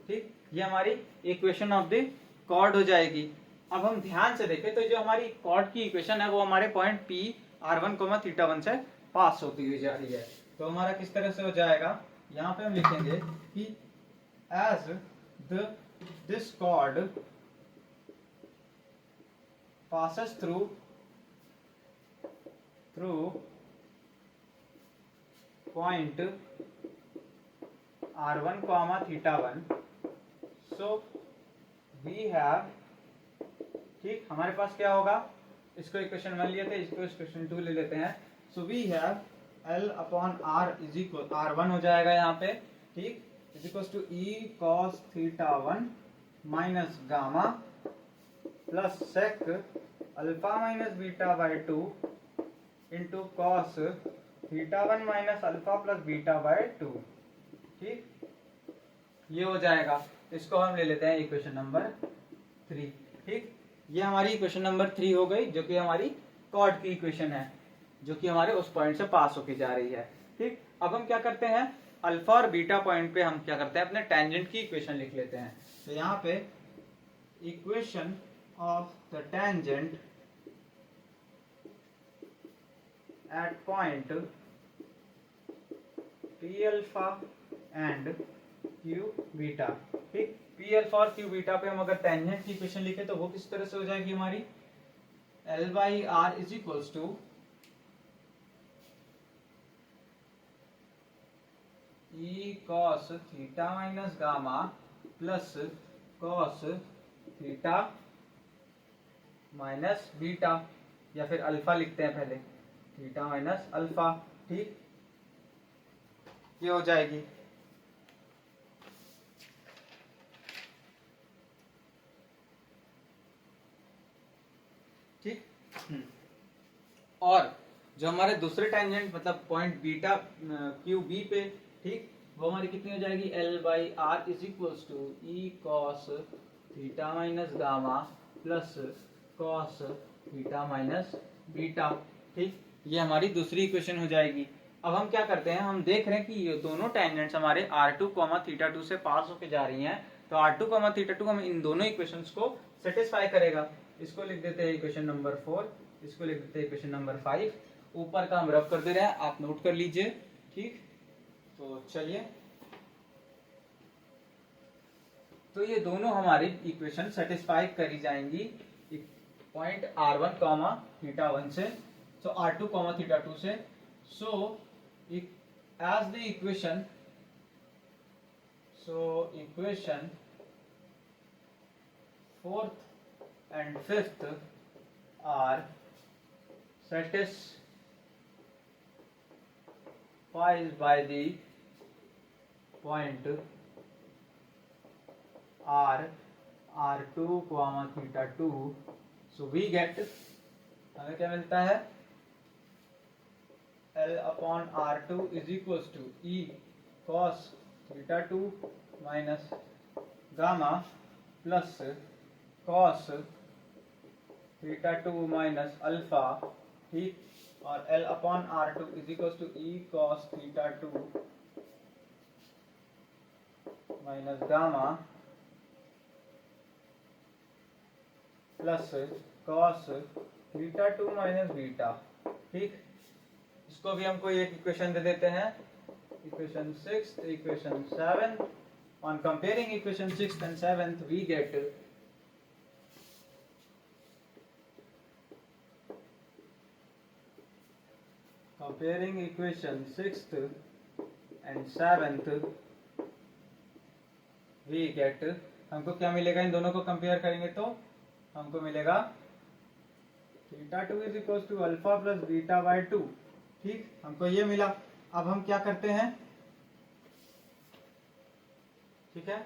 ठीक, ये हमारी इक्वेशन ऑफ द कॉर्ड हो जाएगी। अब हम ध्यान से देखें तो जो हमारी कॉर्ड की इक्वेशन है वो हमारे पॉइंट P r1 थीटा 1 से पास होती हुई जा रही है। तो हमारा किस तरह से हो जाएगा, यहाँ पे हम लिखेंगे कि as this chord passes through point r1 थीटा 1, so we have, ठीक, हमारे पास क्या होगा, इसको इक्वेशन 1 लिए थे, इसको इक्वेशन 2 ले लेते हैं। So we have L upon R is equal r1 हो जाएगा यहाँ पे, ठीक, is equal to e cos theta 1 minus gamma plus sec alpha minus beta by 2 into cos theta 1 minus alpha plus beta by 2, ठीक, ये हो जाएगा। इसको हम ले लेते हैं इक्वेशन नंबर 3, ठीक, ये हमारी इक्वेशन नंबर 3 हो गई, जो कि हमारी कॉर्ड की इक्वेशन है, जो कि हमारे उस पॉइंट से पास होके जा रही है, ठीक। अब हम क्या करते हैं, अल्फा और बीटा पॉइंट पे हम क्या करते हैं, अपने टेंजेंट की इक्वेशन लिख लेते हैं। तो यहाँ पे equation of the tangent at point P alpha and Q beta, ठीक, P अल्फा और Q बीटा पे हम अगर टेंजेंट की इक्वेशन लिखे तो वो किस तरह से हो जाएगी हमारी, L by are is equals to e cos theta minus gamma plus cos theta minus beta, या फिर अल्फा लिखते हैं पहले, थीटा माइनस अल्फा, ठीक, ये हो जाएगी। ठीक, और जो हमारे दूसरे टेंजेंट मतलब पॉइंट बीटा क्यू बी पे, ठीक, वो हमारी कितनी हो जाएगी, L by are is equals to e cos theta minus gamma plus cos theta minus beta, ठीक, ये हमारी दूसरी इक्वेशन हो जाएगी। अब हम क्या करते हैं, हम देख रहे हैं कि ये दोनों टेंजेंट्स हमारे r2, थीटा 2 से पास होके जा रही हैं, तो r2, थीटा 2 हम इन दोनों इक्वेशंस को सेटिस्फाई करेगा। इसको लिख देते हैं इक्वेशन नंबर 4, इसको लिख देते हैं इक्वेशन नंबर 5, ऊपर का हम रफ कर दे रहे हैं, आप नोट कर लीजिए, ठीक। तो चलिए, तो ये दोनों हमारी इक्वेशन सेटिस्फाई करी जाएंगी पॉइंट r1 कॉमा थीटा 1 से, सो r2 कॉमा थीटा 2 से, so as the equation, so equation fourth and fifth are satisfied by the point r2 comma theta 2, so we get, हमें क्या मिलता है, L upon r2 is equals to e cos theta 2 minus gamma plus cos theta 2 minus alpha, ठीक, और L upon R2 is equal to E cos theta 2 minus gamma plus cos theta 2 minus beta, ठीक। इसको भी हमको एक equation दे देते हैं, equation 6, equation 7. On comparing equation 6 and 7 we get comparing equation 6th and 7th we get, हमको क्या मिलेगा, इन दोनों को कंपेयर करेंगे तो हमको मिलेगा theta 2 is equal to alpha plus beta by 2, ठीक, हमको ये मिला। अब हम क्या करते हैं, ठीक है,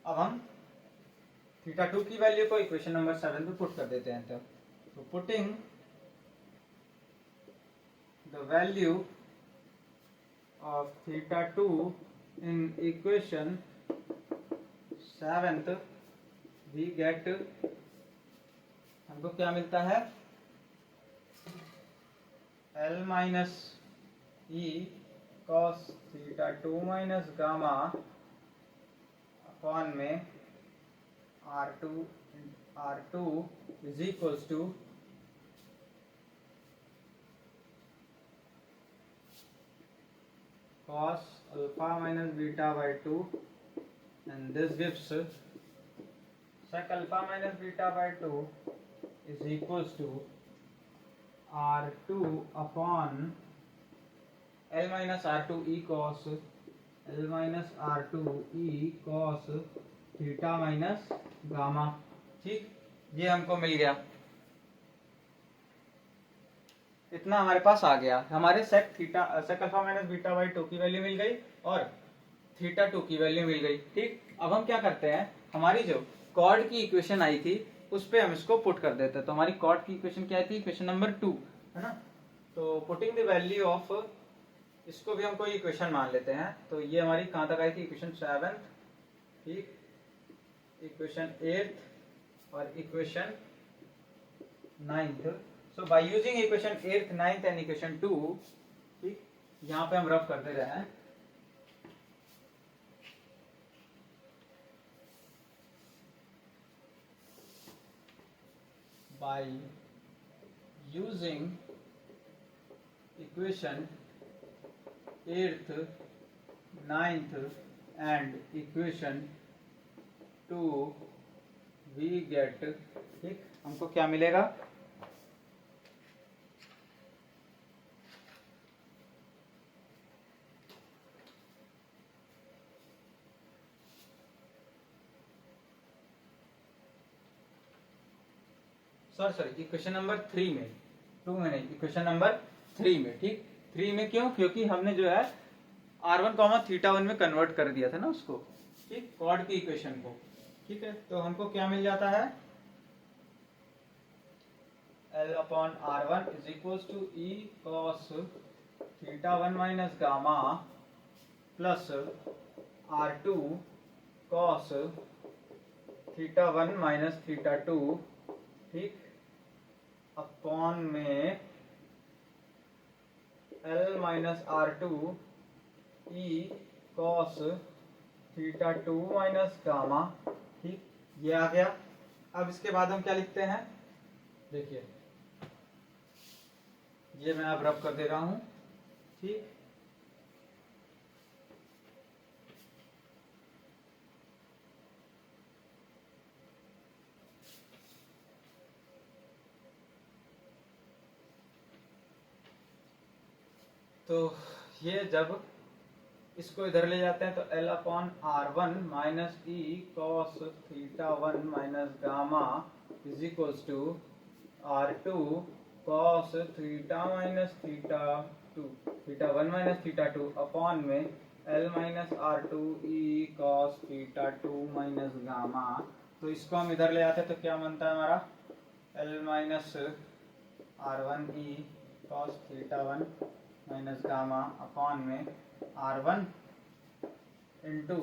अब हम थीटा 2 की वैल्यू को इक्वेशन नंबर 7 पे पुट कर देते हैं। तो putting the value of theta 2 in equation 7 we get, हमको क्या मिलता है, L माइनस ई cos theta 2 minus gamma upon में R2 is equals to cos alpha minus beta by 2, and this gives sec alpha minus beta by 2 is equals to R2 upon L minus R2 e cos theta minus gamma, ठीक, ये हमको मिल गया, इतना हमारे पास आ गया, हमारे sec alpha minus beta by 2 की वैल्यू मिल गई और थीटा 2 की वैल्यू मिल गई, ठीक। अब हम क्या करते हैं, हमारी जो कॉर्ड की इक्वेशन आई थी उस पे हम इसको पुट कर देते हैं। तो हमारी कॉर्ड की इक्वेशन क्या थी, इक्वेशन नंबर 2 है ना। तो पुटिंग द वैल्यू ऑफ, इसको भी हम कोई इक्वेशन मान लेते हैं। तो ये हमारी कहाँ तक आई थी, इक्वेशन 7, ठीक, इक्वेशन 8 और equation 9। So by using equation 8, 9 and equation 2, ठीक, यहाँ पे हम रफ कर दे रहे हैं। By using equation 8th, 9th and equation 2 we get, ठीक, हमको क्या मिलेगा, सॉरी इक्वेशन नंबर 3 में, 2 में नहीं, इक्वेशन नंबर 3 में, ठीक। 3 में क्यों, क्योंकि हमने जो है r1 कॉमा थीटा 1 में कन्वर्ट कर दिया था ना उसको, ठीक, कॉर्ड की इक्वेशन को, ठीक है। तो हमको क्या मिल जाता है, L upon R1 is equals to E cos theta 1 minus gamma plus R2 cos theta 1 minus theta 2, ठीक, अपॉन में L minus R2 E cos theta 2 minus gamma, ठीक, ये आ गया। अब इसके बाद हम क्या लिखते हैं, देखिए ये मैं अब रब कर दे रहा हूं, ठीक, तो ये जब इसको इधर ले जाते हैं तो L upon R1 minus E cos theta 1 minus gamma is equals to R2 cos theta minus theta 2 theta 1 minus theta 2 upon में L minus R2 E cos theta 2 minus gamma. तो इसको हम इधर ले आते हैं तो क्या बनता है हमारा L माइनस R1 ई cos theta 1 minus gamma upon में R1 into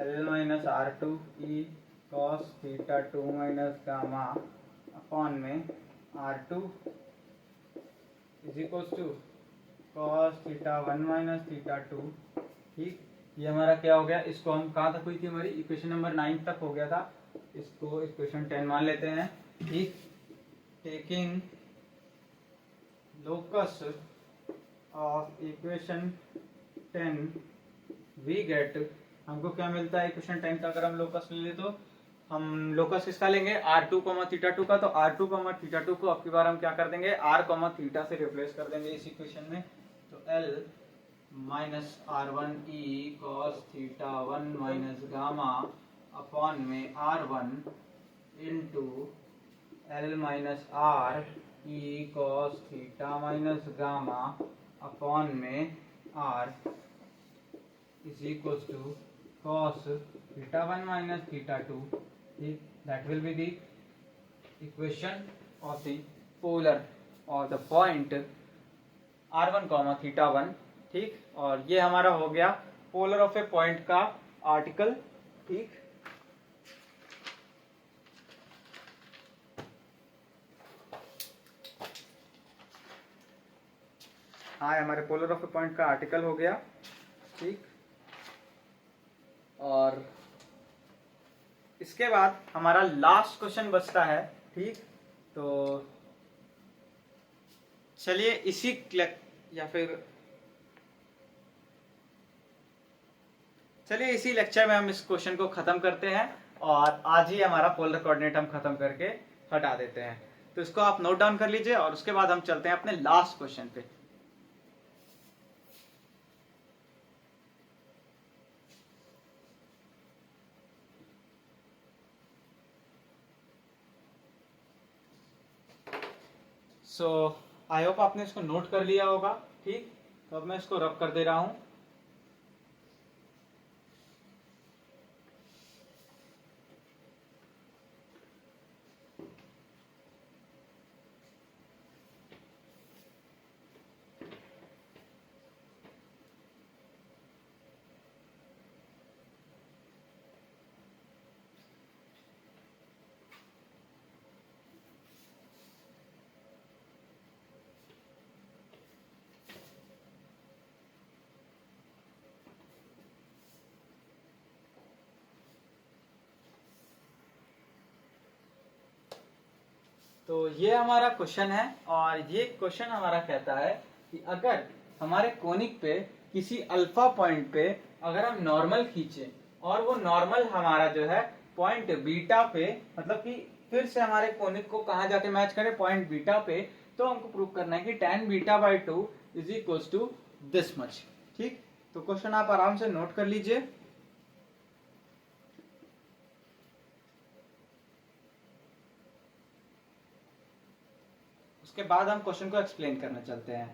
L minus R2 E cos theta 2 minus gamma upon में R2 is equals to cos theta 1 minus theta 2। ठीक, ये हमारा क्या हो गया, इसको हम कहाँ तक हुई थी हमारी इक्वेशन नंबर 9 तक हो गया था, इसको इक्वेशन 10 मान लेते हैं। ठीक, taking locus of equation 10 we get, हमको क्या मिलता है इक्वेशन 10 का अगर हम लोकस ले ले तो हम लोकस किसका लेंगे R2 थीटा 2 का। तो R2 थीटा 2 को अब की बार हम क्या कर देंगे R थीटा से रिप्लेस कर देंगे इस इक्वेशन में। तो L माइनस R1 ई cos theta 1 minus gamma upon में R1 into L minus R E cos theta minus gamma upon में R is equals to cos theta 1 minus theta 2। ठीक, that will be the equation of the polar और the point R1 थीटा 1। ठीक, और ये हमारा हो गया पोलर ऑफ ए पॉइंट का आर्टिकल। ठीक, हाँ हमारे पोलर ऑफ ए पॉइंट का आर्टिकल हो गया। ठीक, और इसके बाद हमारा लास्ट क्वेश्चन बचता है। ठीक, तो चलिए इसी लेक्चर में हम इस क्वेश्चन को खत्म करते हैं और आज ही हमारा पोलर कोऑर्डिनेट हम खत्म करके हटा देते हैं। तो इसको आप नोट डाउन कर लीजिए और उसके बाद हम चलते हैं अपने लास्ट क्वेश्चन पे। सो आई होप आपने इसको नोट कर लिया होगा। ठीक, तो अब मैं इसको रब कर दे रहा हूं। तो ये हमारा क्वेश्चन है और ये क्वेश्चन हमारा कहता है कि अगर हमारे कोनिक पे किसी अल्फा पॉइंट पे अगर हम नॉर्मल खींचे और वो नॉर्मल हमारा जो है पॉइंट बीटा पे, मतलब कि फिर से हमारे कोनिक को कहाँ जाके मैच करे, पॉइंट बीटा पे, तो हमको प्रूव करना है कि tan beta by 2 is equals to this much. ठीक, तो क्वेश्चन आप आराम से नोट कर लीजिए। उसके बाद हम क्वेश्चन को एक्सप्लेन करने चलते हैं।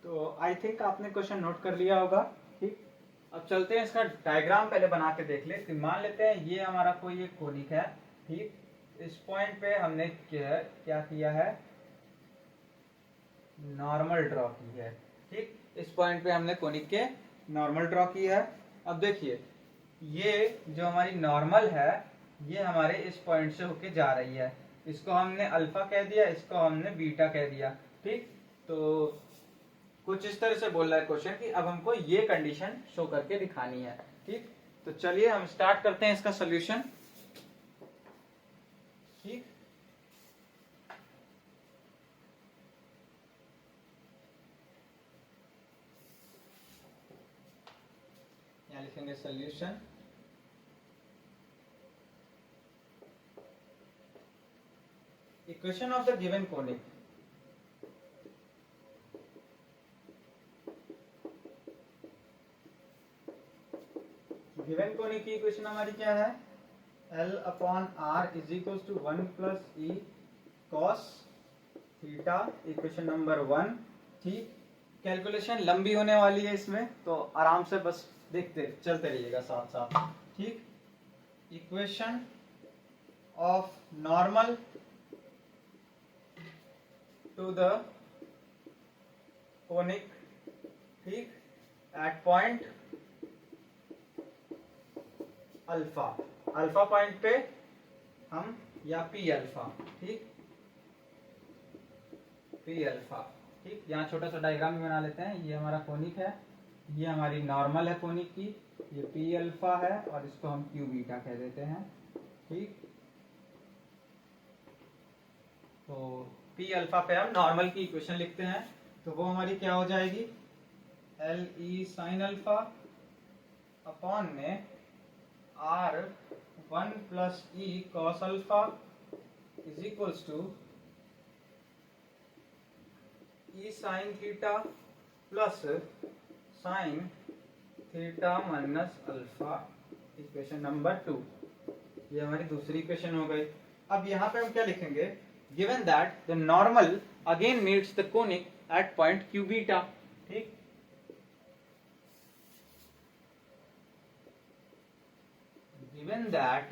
तो आई थिंक आपने क्वेश्चन नोट कर लिया होगा। ठीक, अब चलते हैं इसका डायग्राम पहले बना के देख ले। मान लेते हैं ये हमारा कोई एक कोनिक है। ठीक, इस पॉइंट पे हमने क्या किया है, नॉर्मल ड्रॉ की है। ठीक, इस पॉइंट पे हमने कोनिक के नॉर्मल ड्रॉ की है। अब देखिए ये जो हमारी नॉर्मल है ये हमारे इस पॉइंट से होके जा रही है, इसको हमने अल्फा कह दिया, इसको हमने बीटा कह दिया। ठीक, तो कुछ इस तरह से बोल रहा है क्वेश्चन कि अब हमको ये कंडीशन शो करके दिखानी है। ठीक, तो चलिए हम स्टार्ट करते हैं इसका सॉल्यूशन। ठीक, लिखेंगे solution. Equation of the given conic. Given conic की इक्वेशन हमारी क्या है? L upon R is equal to 1 plus E cos theta, equation number 1। ठीक, कैलकुलेशन लंबी होने वाली है इसमें, तो आराम से बस देखते चलते रहिएगा साथ साथ। ठीक, equation of normal to the conic, ठीक, at point alpha, alpha point पे हम, या पी अल्फा, ठीक, पी अल्फा। ठीक, यहाँ छोटा सा डायग्राम भी बना लेते हैं। ये हमारा कोनिक है, ये हमारी नॉर्मल है कोनिक की, ये पी अल्फा है और इसको हम क्यू बीटा कह देते हैं। ठीक, तो पी अल्फा पे हम नॉर्मल की इक्वेशन लिखते हैं, तो वो हमारी क्या हो जाएगी? L e sine alpha upon में r 1 plus E cos alpha is equals to e sign theta plus sine theta minus alpha, equation number 2। ये हमारी दूसरी इक्वेशन हो गई। अब यहाँ पे हम क्या लिखेंगे? Given that the normal again meets the conic at point Q beta. ठीक, given that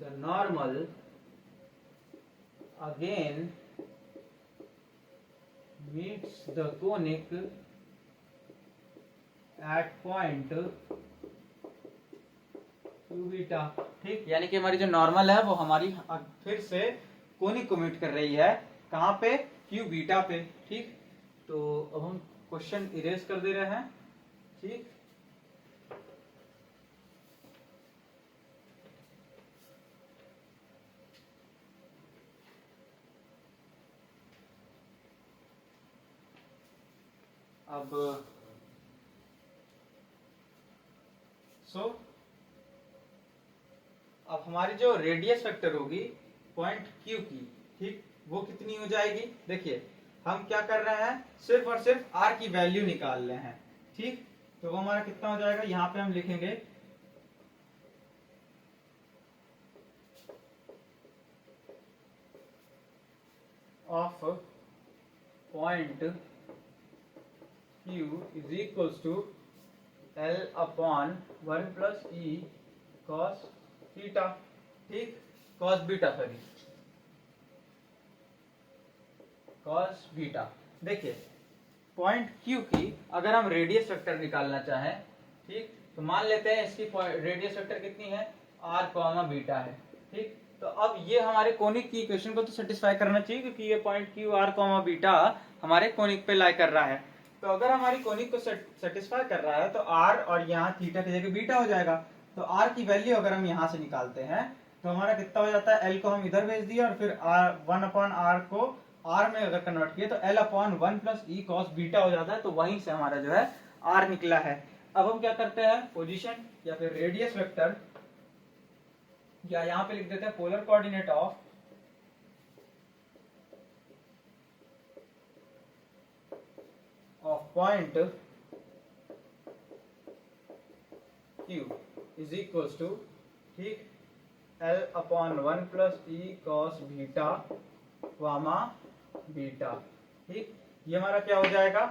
the normal again meets the conic at point q beta. ठीक, यानी कि हमारी जो नॉर्मल है वो हमारी फिर से कोनिक को मीट कर रही है, कहाँ पे? क्यू बीटा पे। ठीक, तो अब हम क्वेश्चन इरेज कर दे रहे हैं। ठीक, अब अब हमारी जो रेडियस वेक्टर होगी पॉइंट क्यू की, ठीक, वो कितनी हो जाएगी? देखिए, हम क्या कर रहे हैं? सिर्फ और सिर्फ आर की वैल्यू निकाल रहे हैं। ठीक, तो वो हमारा कितना हो जाएगा? यहाँ पे हम लिखेंगे of point Q is equals to L upon 1 plus E cos theta। ठीक, cos beta, sorry cos beta. देखिए, पॉइंट Q की अगर हम रेडियस वेक्टर निकालना चाहें, ठीक, तो मान लेते हैं इसकी रेडियस वेक्टर कितनी है? r कॉमा बीटा है। ठीक, तो अब ये हमारे कोनिक की इक्वेशन को तो सेटिस्फाई करना चाहिए, क्योंकि ये point Q r comma beta हमारे कोनिक पे लाई कर रहा है। तो अगर हमारी कोनिक को सेटिस्फाई कर रहा है तो r और यहाँ थीटा की जगह बीटा हो जाएगा। तो r की वैल्यू अगर हम यहाँ से निकालते हैं तो हमारा कितना हो जाता है? l को हम इधर भेज दिए और फिर r 1 अपॉन r को r में अगर कन्वर्ट किए तो l अपॉन 1 प्लस ई कॉस बीटा हो जाता है। तो वहीं से हमारा जो है r निकला है। अब हम क्या करते हैं? पोजीशन या फिर रेडियस वेक्टर, या यहाँ पे लिख देते हैं polar coordinate of point Q is equals to, ठीक, L अपॉन 1 प्लस ई कॉस बीटा वामा बीटा। ठीक, ये हमारा क्या हो जाएगा?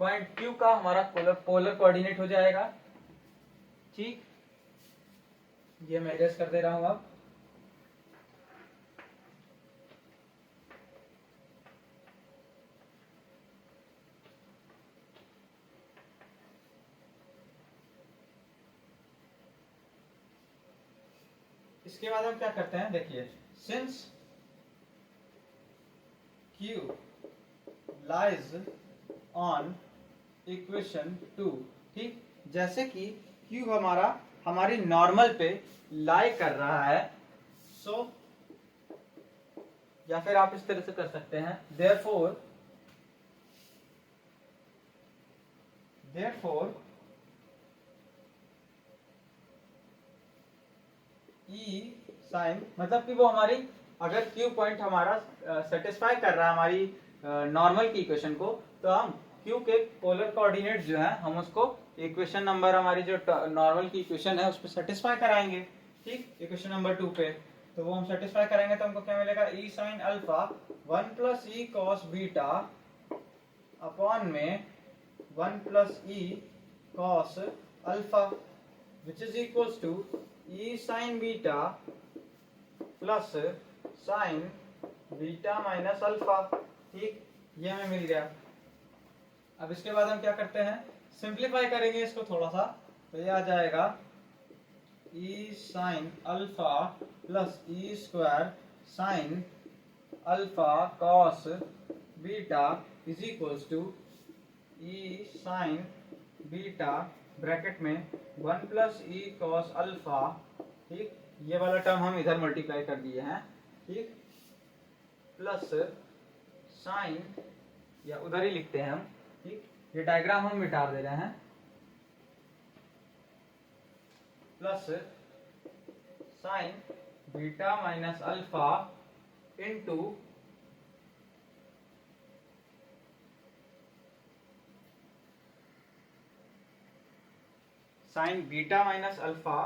पॉइंट Q का हमारा पोलर कोऑर्डिनेट हो जाएगा। ठीक, ये मैं एड्रेस कर दे रहा हूं। अब इसके बाद हम क्या करते हैं? देखिए, since Q lies on equation 2, ठीक, जैसे कि Q हमारा हमारी नॉर्मल पे लाई कर रहा है, सो या फिर आप इस तरह से कर सकते हैं, therefore ई साइन, मतलब कि वो हमारी अगर क्यू पॉइंट हमारा सेटिस्फाई कर रहा है हमारी नॉर्मल की इक्वेशन को, तो हम क्यू के पोलर कोऑर्डिनेट जो है हम उसको इक्वेशन नंबर हमारी जो नॉर्मल की इक्वेशन है उस पर सेटिस्फाई कराएंगे। ठीक, इक्वेशन नंबर 2 पे तो वो हम सेटिस्फाई करेंगे तो हमको क्या मिलेगा, ई साइन अल्फा 1 प्लस ई कॉस बीटा अपॉन में 1 plus E cos alpha which is equals to e sine beta plus sign beta minus alpha. ठीक, ये हमें मिल गया। अब इसके बाद हम क्या करते हैं, सिंप्लीफाई करेंगे इसको थोड़ा सा, तो ये आ जाएगा e sine alpha plus E square sine alpha cos beta is equals to e sine beta bracket में 1 प्लस ई कॉस अल्फा। ठीक, ये वाला टर्म हम इधर मल्टीप्लाई कर दिए हैं। ठीक, प्लस साइन, या उधर ही लिखते हैं हम। ठीक, ये डायग्राम हम मिटा दे रहे हैं, plus sign beta minus alpha into sine beta minus alpha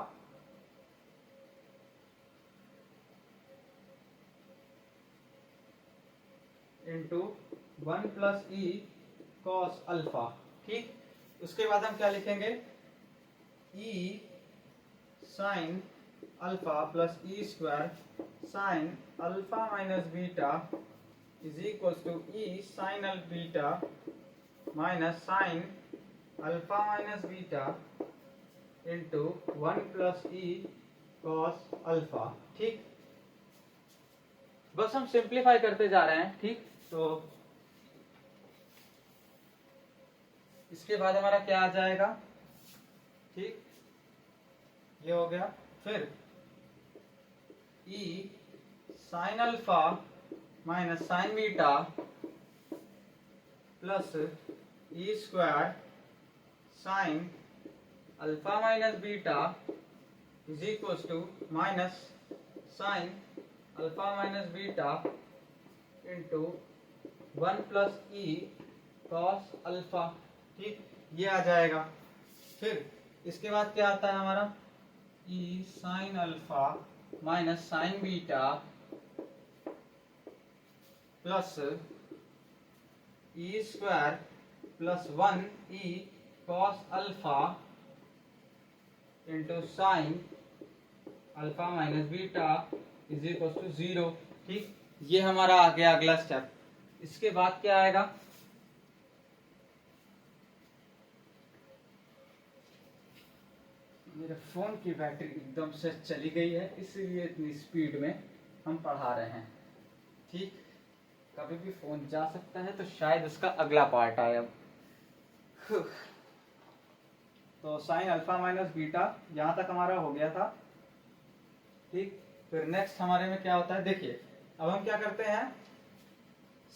into 1 plus ई कॉस अल्फा। ठीक, उसके बाद हम क्या लिखेंगे, e sine alpha plus E square sine alpha minus beta is equal to e sine beta minus sine alpha minus beta into 1 plus E cos alpha. ठीक, बस हम simplify करते जा रहे हैं। ठीक, तो इसके बाद हमारा क्या आ जाएगा, ठीक, ये हो गया। फिर e sine alpha minus sign beta plus E square sine alpha minus beta is equal to minus sine alpha minus beta into 1 plus E cos alpha. ठीक, ये आ जाएगा। फिर इसके बाद क्या आता है हमारा, e sine alpha minus sign beta plus E square plus 1 e cos alpha into sine alpha minus beta is equal to 0। ठीक, ये हमारा आ गया अगला स्टेप। इसके बाद क्या आएगा, मेरे फोन की बैटरी एकदम से चली गई है, इसलिए इतनी स्पीड में हम पढ़ा रहे हैं। ठीक, कभी भी फोन जा सकता है, तो शायद उसका अगला पार्ट आए अब। तो साइन अल्फा माइनस बीटा यहाँ तक हमारा हो गया था। ठीक, फिर नेक्स्ट हमारे में क्या होता है, देखिए अब हम क्या करते हैं,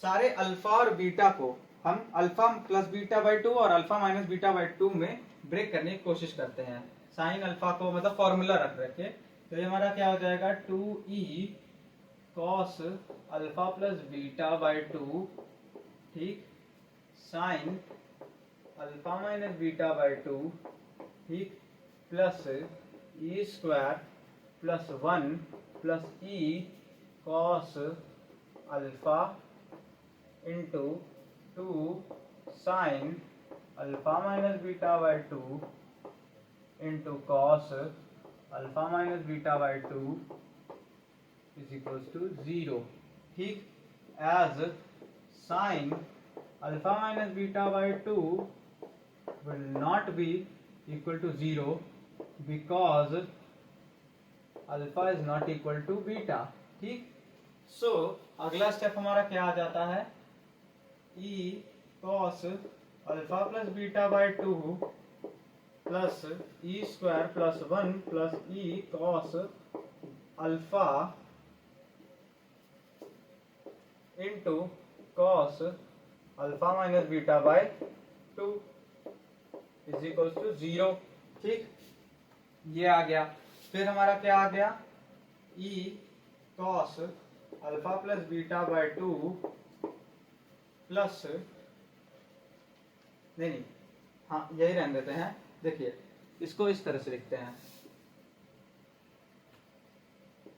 सारे अल्फा और बीटा को हम अल्फा प्लस बीटा बाई 2 और अल्फा माइनस बीटा बाई 2 में ब्रेक करने की कोशिश करते हैं। साइन अल्फा को मतलब फॉर्मूला रख रखे, तो ये हमारा क्या हो जाएगा, 2e cos alpha plus beta by 2। ठीक, sign alpha minus beta by 2। ठीक, plus E square plus 1 plus E cos alpha into 2 sign alpha minus beta by 2 into cos alpha minus beta by 2 is equals to 0। ठीक, as sine alpha minus beta by 2 will not be equal to 0 because alpha is not equal to beta। ठीक, सो अगला step हमारा क्या आ जाता है, e cos alpha plus beta by 2 plus E square plus 1 plus E cos alpha into cos alpha minus beta by 2 is equal to 0। ठीक, ये आ गया। फिर हमारा क्या आ गया, ई cos alpha plus beta by 2 plus, नहीं, हाँ यही रहने देते हैं। देखिए इसको इस तरह से लिखते हैं,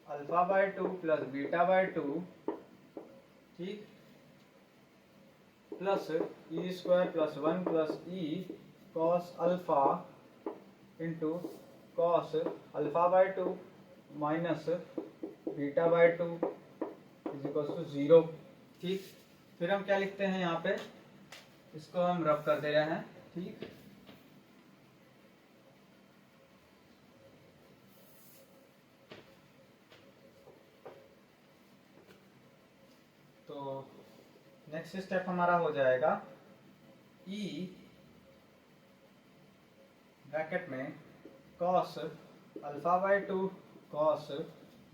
alpha by 2 plus beta by 2, ठीक, plus E square plus 1 plus E cos alpha into cos alpha by 2 minus beta by 2 is equal to 0। ठीक, फिर हम क्या लिखते हैं यहाँ पे, इसको हम रब कर दे रहे हैं। ठीक, तो नेक्स्ट स्टेप हमारा हो जाएगा ई ब्रैकेट में cos alpha by 2 cos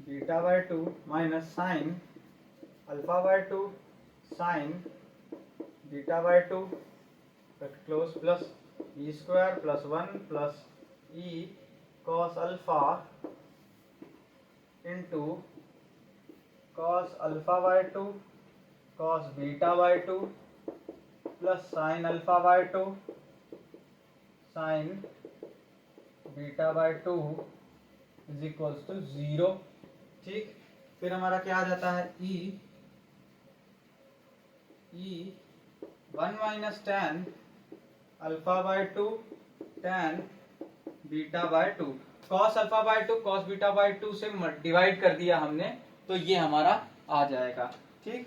beta by 2 minus sine alpha by 2 sine beta by 2 close plus E square plus 1 plus E cos alpha into cos alpha by 2 cos beta by 2 plus sign alpha by 2 sine beta by 2 is equals to 0। ठीक, फिर हमारा क्या आ जाता है, E 1 minus tan alpha by 2 tan beta by 2, cos alpha by 2 cos beta by 2 से divide कर दिया हमने, तो ये हमारा आ जाएगा। ठीक,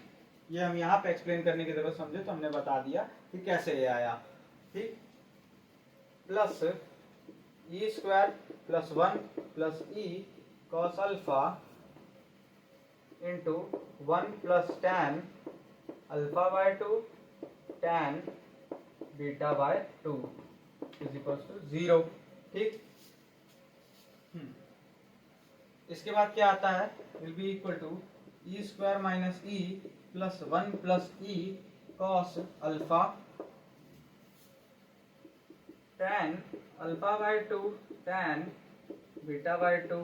ये हम यहाँ पे एक्सप्लेन करने की जरूरत समझे तो हमने बता दिया कि कैसे ये आया। ठीक, plus E square plus 1 plus E cos alpha into 1 plus tan alpha by 2 tan beta by 2 is equal to 0। ठीक, इसके बाद क्या आता है, will be equal to e square minus e plus 1 plus E cos alpha tan alpha by 2 tan beta by 2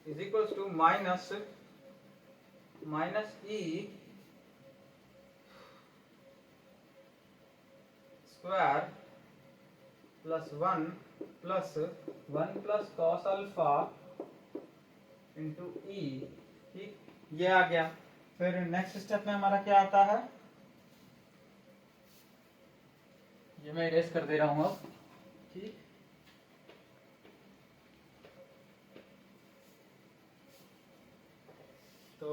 is equal to minus e square plus 1 plus cos alpha into e. ठीक, ये आ गया। फिर next step में हमारा क्या आता है, ये मैं इरेज कर दे रहा हूं अब। ठीक, तो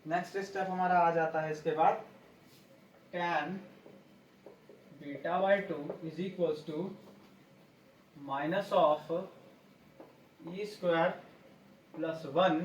नेक्स्ट स्टेप हमारा आ जाता है इसके बाद, tan beta by 2 is equals to minus of E square plus 1